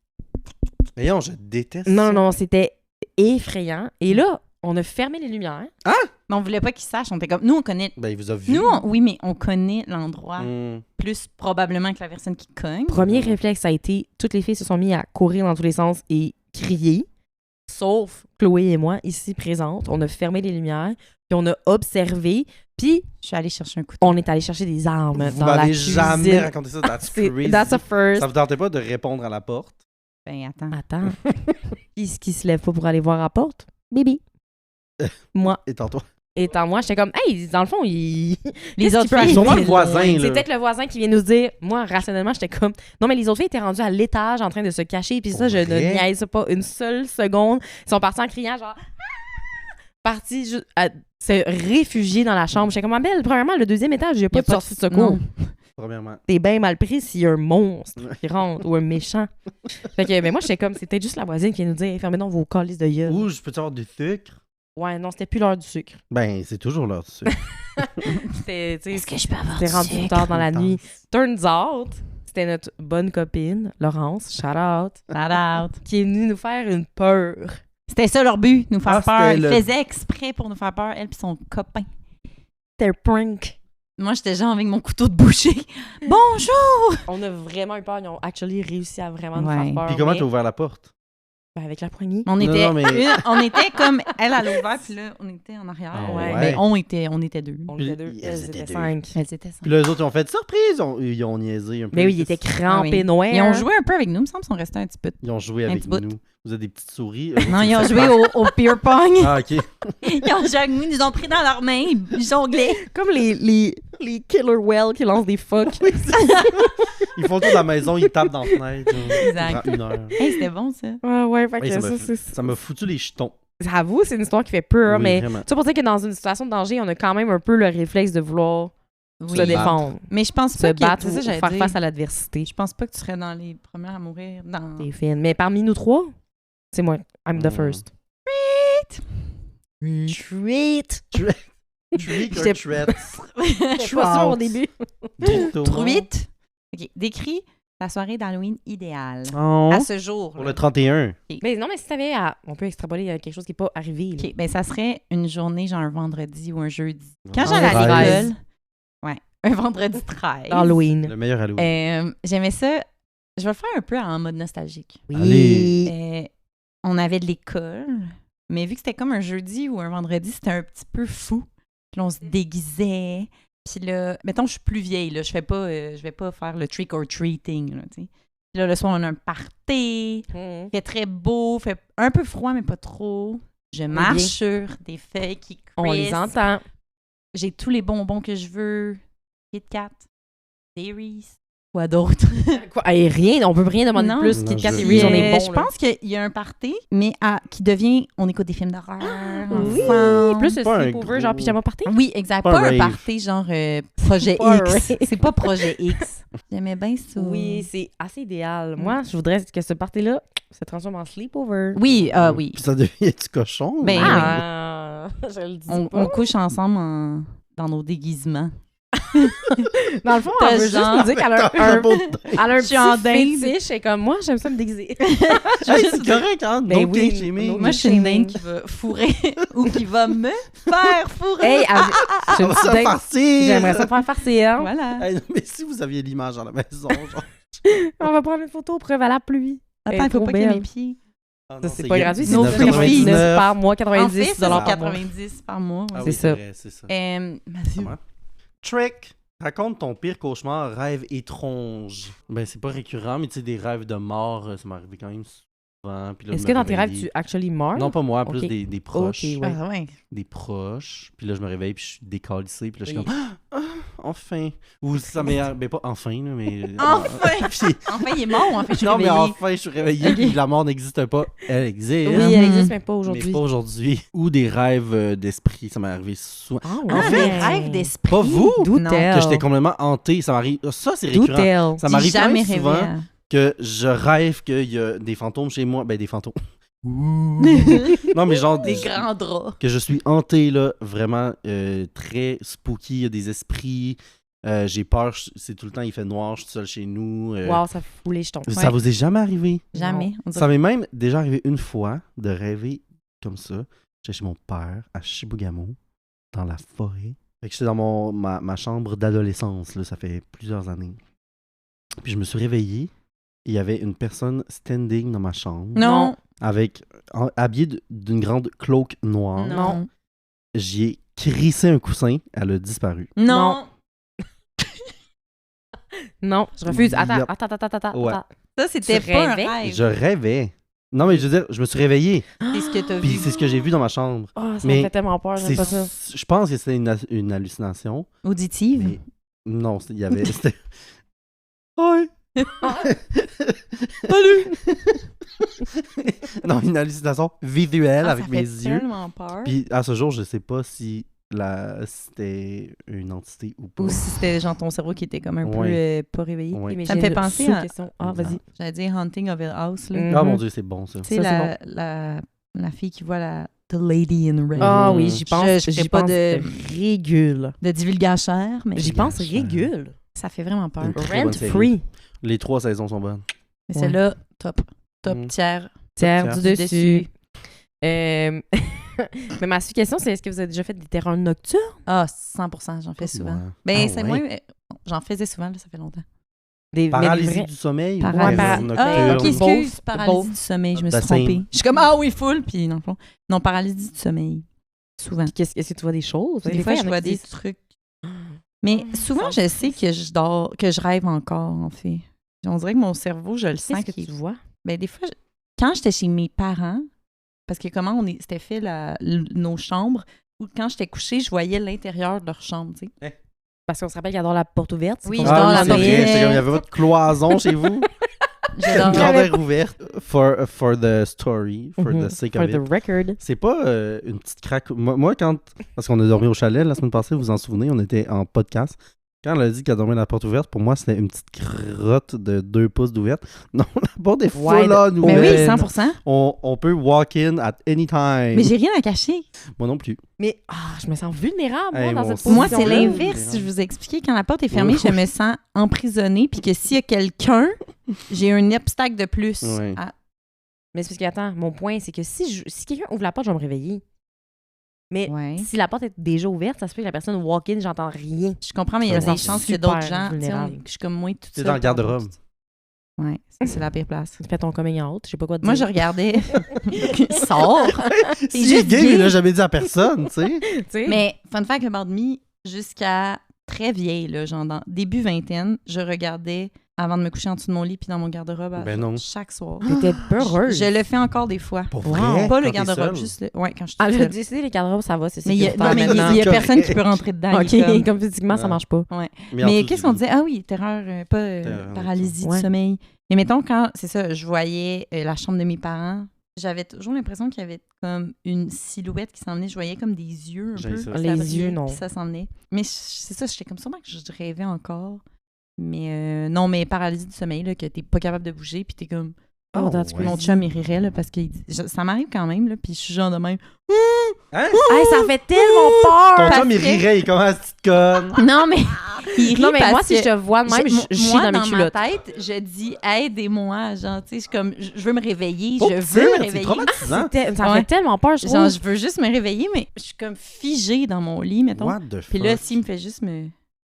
Mais non, je déteste Non, ça. non, c'était effrayant. Et là, on a fermé les lumières. Mais on voulait pas qu'ils sachent. On était comme. Nous, on connaît. Ben, il vous a vu. Nous, oui, mais on connaît l'endroit plus probablement que la personne qui cogne. Premier réflexe, ça a été, toutes les filles se sont mis à courir dans tous les sens et crier. Sauf Chloé et moi, ici présentes. On a fermé les lumières, puis on a observé, puis Je suis allée chercher un couteau. on est allé chercher des armes Vous dans la m'avez cuisine. jamais raconté ça. That's crazy. That's a first. Ça vous tentait pas de répondre à la porte? Ben, attends. Attends. Qui se lève pas pour aller voir à la porte? Bibi. Moi. Et toi? Étant moi, j'étais comme, hey, dans le fond, Les qu'est-ce autres qu'il fait? filles Sûrement étaient le voisin, loin. là. C'est peut-être le voisin qui vient nous dire. Moi, rationnellement, j'étais comme. Non, mais les autres filles étaient rendues à l'étage en train de se cacher. Puis ça, Pour je ne vrai? niaise pas une seule seconde. Ils sont partis en criant, genre. Partis à se réfugier dans la chambre. J'étais comme, ma belle, premièrement, le deuxième étage, il n'y a Y a pas de pas sortie de secours. non. Premièrement. T'es bien mal pris s'il y a un monstre qui rentre ou un méchant. Fait que, mais moi, j'étais comme, c'était juste la voisine qui vient nous dire, fermez donc vos calices de gueule. Ou je peux avoir du sucre? Ouais, non, c'était plus l'heure du sucre. Ben, c'est toujours l'heure du sucre. C'était, tu sais, Est-ce que je peux avoir c'était du rendu sucre? tard dans la Intense. nuit. Turns out, c'était notre bonne copine, Laurence, shout out, Shout out. qui est venue nous faire une peur. C'était ça leur but, nous faire Ah, peur. c'était Ils le- faisaient exprès pour nous faire peur, elle et son copain. C'était un prank. Moi, j'étais genre avec mon couteau de boucher. Bonjour! On a vraiment eu peur. Ils ont actually réussi à vraiment nous Ouais. faire peur. Puis comment mais- t'as ouvert la porte? Ben, avec la poignée. On Non, était, non, mais- on était comme elle à l'ouvert, puis là, on était en arrière. Ah ouais. Ben, on était deux. On Puis était deux. elles Elles étaient étaient deux. 5. Elles étaient ça. Puis là, les autres, ils ont fait surprise! Ils ont niaisé un peu. Mais oui, ils étaient crampés Ah oui. noirs. Ils ont joué un peu avec nous, il me semble, ils sont restés un petit peu. Ils ont joué Un avec petit bout. nous. Vous avez des petites souris. Non, ils ont joué au beer pong. Ah, OK. Ils ont joué avec nous, ils nous ont pris dans leurs mains, ils jonglaient. Comme les killer whales qui lancent des phoques. Ils font le tour de la maison, ils tapent dans la fenêtre. Exact. Ça prend 1 heure. Hey, c'était bon, ça. Ouais, ouais, fait que Hey, ça, c'est... ça m'a foutu les jetons. J'avoue, c'est une histoire qui fait peur, Oui, mais vraiment. ça pour dire que dans une situation de danger, on a quand même un peu le réflexe de vouloir Oui. se défendre, Mais je pense se pas que battre c'est ça, ou j'allais faire dire. face à l'adversité. Je pense pas que tu serais dans les premières à mourir. Dans... C'est fine. Mais parmi nous trois, c'est moi. I'm the first. Treat! Trick or J'étais- treat. Je suis pas sûre au début. Truite. OK. Décris ta soirée d'Halloween idéale. Oh. À ce jour. Pour là. le 31. Mais non, mais si t'avais on peut extrapoler quelque chose qui n'est pas arrivé. là. OK. Ben, ça serait une journée, genre un vendredi ou un jeudi. Quand Ah, j'allais à 13. l'école. Ouais. Un vendredi 13. Halloween. Le meilleur Halloween. J'aimais ça. Je vais le faire un peu en mode nostalgique. Oui. Allez. On avait de l'école, mais vu que c'était comme un jeudi ou un vendredi, c'était un petit peu fou. Puis là, on se déguisait. Puis là, mettons, je suis plus vieille, là. Je vais pas faire le trick or treating, là, tu sais. Puis là, le soir, on a un party. Mhm. Fait très beau, fait un peu froid, mais pas trop. Je marche sur des feuilles qui On les crispent. entend. J'ai tous les bonbons que je veux. Kit Kat, Dairies, quoi d'autre? Quoi? Hey, rien, on peut rien demander Non. de plus. Non, Kit Kat je- et Reese, on est bon. Je pense qu'il y a un party, mais qui devient, on écoute des films d'horreur Oui, ensemble. plus le Pas un sleepover, gros- genre pyjama party. Oui, exact. Pas Pas, un un rave. party genre Projet Pas un X. rave. C'est pas Projet X. J'aimais bien ça. Oui, c'est assez idéal. Moi, je voudrais que ce party-là se transforme en sleepover. Oui, oui. Puis ça devient du cochon. Ben, ou- Ah, je le dis On pas. couche ensemble dans nos déguisements. Dans le fond, T'as elle veut juste genre- nous dire qu'elle a T'as un, un beau- elle a un Je suis en petit dinde. fétiche. Et comme moi, j'aime ça me déguiser. Hey, c'est correct, hein? Ben No oui, king shaming. no- Moi, je suis une shaming. dingue qui va fourrer ou qui va me faire fourrer. Hey, je suis On une va se petite dingue. farcir. J'aimerais ça me faire farcir. Voilà. Hey, non, mais si vous aviez l'image dans la maison, genre. On va prendre une photo, preuve à la pluie. Attends, Elle est il faut trop pas qu'il y ait belle. mes pieds. Ah non, Ça, c'est pas gratuit, c'est Nos 99 filles. par mois, En 90 fait, c'est par mois. 90 par mois. Ah ouais. oui, C'est ça. vrai, c'est ça. Mathieu. Comment? Trick. Raconte ton pire cauchemar, rêve étrange. Ben, c'est pas récurrent, mais tu sais, des rêves de mort, ça m'est arrivé quand même souvent. Puis là, Est-ce je que me dans tes rêves, réveillais. tu actually meurs? Non, pas moi, plus Ok. des proches. Ok, ouais. Ah ouais. Des proches. Puis là, je me réveille, puis je suis décalissé. Puis là, je suis Oui. comme, enfin. Ou ça m'est. Ben, pas enfin, là, mais. Enfin! Puis- Enfin, il est mort, en fait, je suis non, mais réveillée. enfin, je suis réveillé, Ok. puis la mort n'existe pas. Elle existe. Oui, Mhm. elle existe, mais pas Mais aujourd'hui. pas aujourd'hui. Ou des rêves d'esprit. Ça m'est arrivé souvent. Ah, Ah, En fait, des rêves d'esprit. Pas vous? Do Non. tell. Que j'étais complètement hanté. Ça m'arrive. Ça, c'est Do récurrent. tell. Ça m'arrive quand jamais même rêvé. souvent que je rêve qu'il y a des fantômes chez moi. Ben, des fantômes. Non, mais genre Des grands draps. que je suis hanté, là, vraiment très spooky. Il y a des esprits. J'ai peur. C'est tout le temps, il fait noir. Je suis seul chez nous. Wow, ça fout les jetons. Ça vous est jamais arrivé? Jamais. On Ça dirait- m'est même déjà arrivé une fois de rêver comme ça. J'étais chez mon père à Chibougamau, dans la forêt. Fait que j'étais dans ma chambre d'adolescence, là, ça fait plusieurs années. Puis je me suis réveillé. Il y avait une personne standing dans ma chambre, Non. avec habillée d'une grande cloque noire. Non. J'y ai crissé un coussin, elle a disparu. Non. Non, je refuse. Attends, Yep. attends. Ouais. Ça, c'était Tu pas un rêvais? rêve. Je rêvais. Non, mais je veux dire, je me suis réveillé. C'est ce que t'as Puis vu. c'est ce que j'ai vu dans ma chambre. Oh, ça Mais me fait tellement peur, j'aime pas ça. Je pense que c'était une hallucination. Auditive. Mais non, il y avait. C'était. Ouais. Salut! Non, une hallucination visuelle Ah, avec ça mes fait yeux. tellement peur. Puis à ce jour, je sais pas si c'était une entité ou pas. Ou si c'était genre ton cerveau qui était comme un peu Ouais. pas réveillé. Ouais. Mais Ça me j'ai fait une penser à- sous-question. Ah, vas-y. J'allais dire Haunting of Hill House. Là. Mm. Ah Mhm. mon dieu, c'est bon ça. Tu sais, Ça, la fille qui voit The Lady in Red. Ah oui, j'y pense. Je ferai J'y pas pense de- régule. De divulgateur, mais J'y pense Divulgation. régule. ça fait vraiment peur. Une très Rent bonne série. free. Les 3 saisons sont bonnes. Mais Ouais. celle-là, top. Top Mm. tiers. Tiens, du Du dessus. Mais ma suggestion, c'est est-ce que vous avez déjà fait des terrains nocturnes? Ah, 100%, j'en fais souvent. Ouais. Ben, Ah c'est ouais. moins... J'en faisais souvent, là, ça fait longtemps. Mais des Paralysie vrais- du sommeil ou Paralysie. terreur Ah, Ah, nocturne? ok, excuse. Both. Paralysie Both. du sommeil, je me The suis trompée. same. Je suis comme, ah oui, full, puis dans le fond. Non, paralysie du sommeil. Souvent. Est-ce que tu vois des choses? Des fois, il y je en a vois qui des disent- trucs. Mais souvent, je sais que je dors, que je rêve encore, en fait. On dirait que mon cerveau, je le sens. Qu'est-ce que tu vois? Ben, des fois, quand j'étais chez mes parents, parce que comment c'était fait nos chambres, ou quand j'étais couchée, je voyais l'intérieur de leur chambre, tu sais. Parce qu'on se rappelle qu'il adore la porte ouverte. Oui, c'est je qu'on dors dort la c'est la porte vrai. ouverte. C'est comme il y avait pas de cloison chez vous. J'adore. grandeur ouverte for the story, for the sake For of it. the record. C'est pas une petite craque. Moi, parce qu'on a dormi au chalet la semaine passée, vous vous en souvenez, on était en podcast. Quand elle a dit qu'elle dormait la porte ouverte, pour moi, c'était une petite crotte de 2 pouces d'ouverte. Non, la porte est full on Mais oui, ouverte. 100%. On peut walk in at any time. Mais j'ai rien à cacher. Moi non plus. Mais je me sens vulnérable, Hey, moi, dans moi cette aussi. Moi, position-là. c'est l'inverse. Je vous ai expliqué, quand la porte est fermée, je me sens emprisonnée, puis que s'il y a quelqu'un, j'ai un obstacle de plus. Ouais. Mais c'est parce que, attends, mon point, c'est que si quelqu'un ouvre la porte, je vais me réveiller. Mais Ouais. si la porte est déjà ouverte, ça se peut que la personne walk-in, j'entends rien. Je comprends, mais il y a Je me des sens chances que super d'autres gens. Tu sais, vulnérable. je suis comme moi toute C'est seule. dans le garde-robe. Ouais, ça, c'est la pire place. Tu fais ton coming out, je sais pas quoi te Moi, je dire. regardais. Sors! Si juste gay, gay. il l'a jamais dit à personne, tu sais. Tu sais? Mais, fun fact about me, jusqu'à très vieille, là, genre dans début vingtaine, je regardais avant de me coucher en dessous de mon lit puis dans mon garde-robe Ben non. chaque soir. T'étais peureuse. Je le fais encore des fois. Pour Wow. vrai. Pas le quand t'es garde-robe, seule. juste le. Ouais, quand je suis Ah, toute le seule. décider, les cadres, ça va, c'est Mais il y a, sécuritaire non, mais il y a- maintenant. il y a Correct. personne qui peut rentrer dedans. il est OK, comme- comme physiquement, ça Ouais. marche pas. Ouais. Mais, en Mais dessous qu'est-ce du qu'on lit. disait? Ah oui, terreur, pas Terreur, paralysie ouais. du sommeil. Mais mettons, quand, c'est ça, je voyais la chambre de mes parents, j'avais toujours l'impression qu'il y avait comme une silhouette qui s'en venait. Je voyais comme des yeux un J'ai peu. ça. puis Les brillait, yeux, non. puis ça s'en venait. Mais c'est ça, j'étais comme sûrement que je rêvais encore. Mais non, mais paralysie du sommeil, là, que t'es pas capable de bouger, puis t'es comme... Oh, Oh, that's ouais. Mon crazy. chum, il rirait, là, parce que ça m'arrive quand même, là, puis je suis genre de même... Hein? Hey, ça fait tellement peur! Ton parce chum, il que- rirait, il commence à petite conne. Non, mais il rit Non, mais parce moi, si que je te vois de même, je chie moi, dans mes ma culottes. tête, je dis « aidez-moi », genre, tu sais, je suis comme, je veux me réveiller, Faut je que veux tu me tires, c'est réveiller. traumatisant. Ça Ouais. fait tellement peur, je trouve. Genre, je veux juste me réveiller, mais je suis comme figée dans mon lit, mettons. What the fuck? Puis là, s'il me fait juste me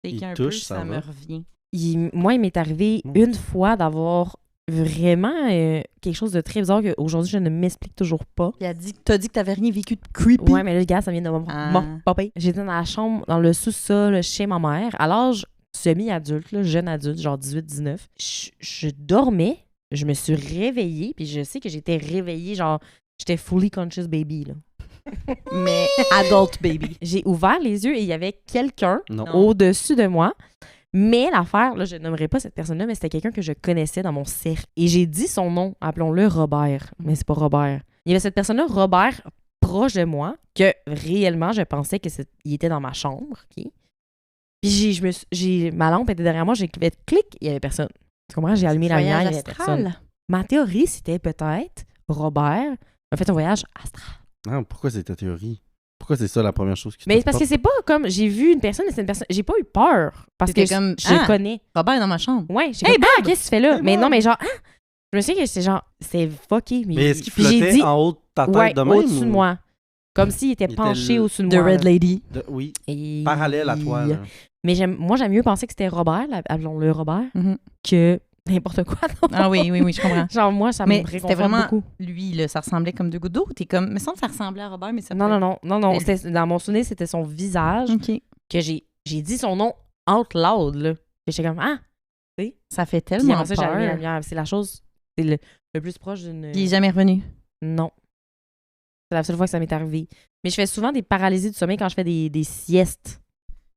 Il shaker un peu, touche, ça ça va. me revient. Moi, il m'est arrivé une fois d'avoir vraiment quelque chose de très bizarre qu'aujourd'hui, je ne m'explique toujours pas. Puis t'as dit que t'avais rien vécu de creepy. Ouais, mais là, le gars, ça vient de Ah. mon papa. J'étais dans la chambre, dans le sous-sol, chez ma mère, à l'âge semi-adulte, là, jeune adulte, genre 18-19. Je dormais, je me suis réveillée, puis je sais que j'étais réveillée, genre, j'étais fully conscious baby, là. Mais adult baby. J'ai ouvert les yeux et il y avait quelqu'un Non. Non. au-dessus de moi. Mais l'affaire, là, je nommerai pas cette personne-là, mais c'était quelqu'un que je connaissais dans mon cercle. Et j'ai dit son nom, appelons-le Robert. Mais c'est pas Robert. Il y avait cette personne-là, Robert, proche de moi, que réellement, je pensais qu'il était dans ma chambre. OK? Puis ma lampe était derrière moi, j'ai fait clic, il y avait personne. Tu comprends? J'ai allumé la lumière, il y avait personne. astral. Ma théorie, c'était peut-être Robert a fait un voyage astral. Non, pourquoi c'est ta théorie? Pourquoi c'est ça la première chose qui Mais te parce que pop? c'est pas comme j'ai vu une personne et c'est une personne. J'ai pas eu peur parce que T'étais comme, je ah. connais. Robert est dans ma chambre. Ouais, j'ai Hey, comme, ah, qu'est-ce que tu fais là? Hey, mais Bob! non, mais genre, ah! Je me souviens que c'est genre, c'est fucké. Mais est-ce qu'il puis j'ai flottait dit, en haut de ta tête ouais, de même? au-dessus de ou- moi. Comme s'il était Il était penché au-dessus de The moi. Red là. Lady. Oui, Et- parallèle à toi. Là. Mais moi, j'aime mieux penser que c'était Robert, appelons-le Robert, Mhm. que n'importe quoi. Ah oui, oui, oui, je comprends. Genre, moi, ça Mais me c'était réconforte vraiment beaucoup. lui, là, ça ressemblait comme deux gouttes d'eau. T'es comme, me semble que ça ressemblait à Robert, mais ça Non, non, non. Mais- C'était- Dans mon souvenir, c'était son visage OK. que j'ai dit son nom out loud, là. Et j'étais comme, ah! Ça fait Puis tellement après ça, j'ai allumé la peur. lumière. C'est la chose, c'est le plus proche d'une... Il est jamais revenu. Non. C'est la seule fois que ça m'est arrivé. Mais je fais souvent des paralysies du sommeil quand je fais des siestes.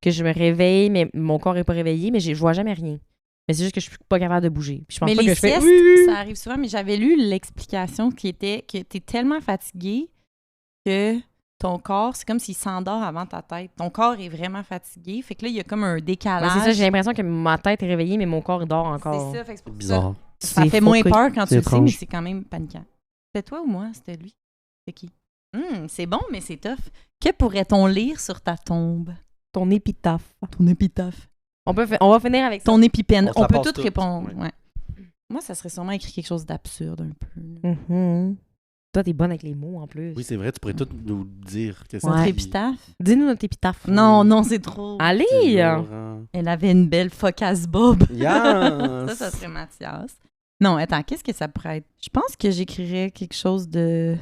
Que je me réveille, mais mon corps n'est pas réveillé, mais je vois jamais rien. Mais c'est juste que je suis pas capable de bouger. Puis je pense Mais pas les que je fais... siestes, ça arrive souvent, mais j'avais lu l'explication qui était que t'es tellement fatigué que ton corps, c'est comme s'il s'endort avant ta tête. Ton corps est vraiment fatigué. Fait que là, il y a comme un Ouais, décalage. c'est ça, j'ai l'impression que ma tête est réveillée, mais mon corps il dort encore. C'est ça, fait que c'est pour Bizarre. ça. Ça C'est fait moins fucké. peur quand tu C'est le sais, mais étrange. c'est quand même paniquant. C'était toi ou moi? C'était lui? C'est qui? C'est bon, mais c'est tough. Que pourrait-on lire sur ta tombe? Ton épitaphe. Ton épitaphe. On va finir avec ça. Ton épipène. On se On la peut passe tout toutes. répondre. Ouais. Ouais. Moi, ça serait sûrement écrit quelque chose d'absurde un peu. là. Mhm. Toi, t'es bonne avec les mots, en plus. Oui, c'est vrai, tu pourrais tout nous dire. Que Ouais. Notre qui- épitaphe? Dis-nous notre épitaphe. Non, non, c'est trop. Allez! Laurent. Elle avait une belle focasse bob. Yes! Ça serait Mathias. Non, attends, qu'est-ce que ça pourrait être? Je pense que j'écrirais quelque chose de...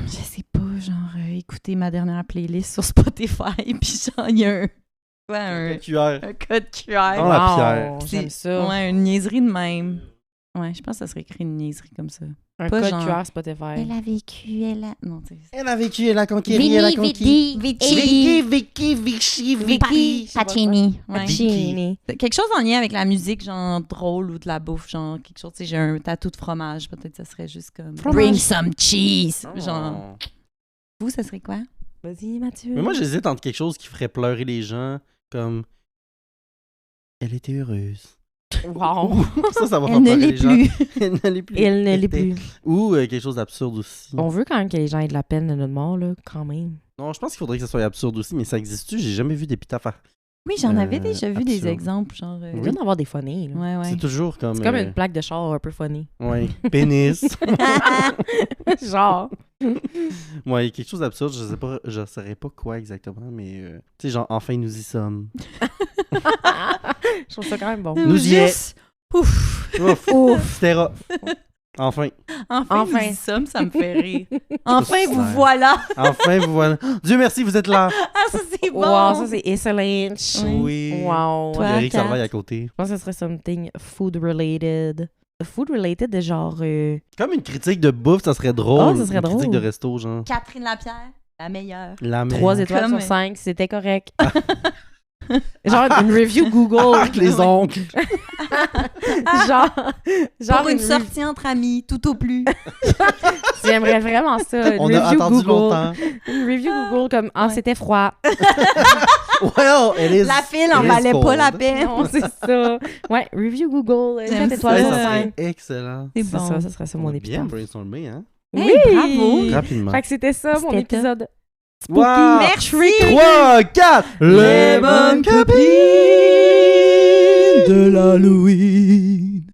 Je sais pas, genre, écouter ma dernière playlist sur Spotify, puis genre, il y a un QR. code QR. Dans la pierre. J'aime C'est- ça. Ouais, une niaiserie de même. Ouais, je pense que ça serait écrit une niaiserie comme ça. Un Pas code genre- QR Spotify. Elle a vécu, elle a... Non, tu sais. Elle a vécu, elle a conquéri, elle a conquis. Vici, Vicky. Pacini. Ouais. Chini. Quelque chose en lien avec la musique, genre drôle ou de la bouffe, genre quelque chose, tu sais, j'ai un tatou de fromage, peut-être ça serait juste comme Fromage. Bring some cheese. Oh. Genre, vous, ça serait quoi? Vas-y, Mathieu. Mais moi, j'hésite entre quelque chose qui ferait pleurer les gens, comme elle était heureuse. Wow. Ça va faire Elle ne pleurer l'est les gens. plus. Elle ne l'est plus. Elle ne l'est Était. plus. Ou quelque chose d'absurde aussi. On veut quand même que les gens aient de la peine de notre mort, là, quand même. Non, je pense qu'il faudrait que ça soit absurde aussi, mais ça existe-tu? J'ai jamais vu d'épitaphe. Oui, j'en avais déjà vu des absurde. exemples, genre... Il vient d'avoir des funnies, là. Ouais, ouais. C'est toujours comme. C'est comme une plaque de char un peu funny. Ouais. Pénis. Genre. Ouais, quelque chose d'absurde, je saurais pas quoi exactement, mais tu sais, genre, enfin nous y sommes. Je trouve ça quand même bon. Nous y Juste- Ouf! Ouf. Ouf. C'était rough. Enfin. Enfin, Enfin. nous y sommes, ça me fait rire. Enfin, vous Ouais. voilà! Enfin, vous voilà. Dieu merci, vous êtes là. Ah, ça, c'est bon! Wow, ça c'est excellent. Oui. Wow. Toi, Il y a Rick Kat. Salvaille à côté. Je pense que ce serait something food related. Food related de genre. Comme une critique de bouffe, ça serait drôle. Ah, ça serait une critique drôle. de resto, genre. Catherine Lapierre, la meilleure. La 3 meilleure. étoiles Comme- sur 5, c'était correct. Genre une review Google. Arc les oncles. genre Pour une re- sortie entre amis, tout au plus. J'aimerais vraiment ça. Une On a review attendu Google. longtemps. Une review Google comme ah Ouais. c'était froid. Well, it is. La file en it is valait pas cold. la peine. Non, c'est ça. Ouais, review Google. J'aime 4 étoiles Ouais, sur ça 5. serait excellent. C'est C'est bon. ça, ça serait ça On mon a bien épitaphe. brainstormé, hein? Oui, bravo. Rapidement. Fait que c'était ça mon C'était épisode. Spooky. Wow. Merci. 3, 4, Les bonnes copines de l'Halloween.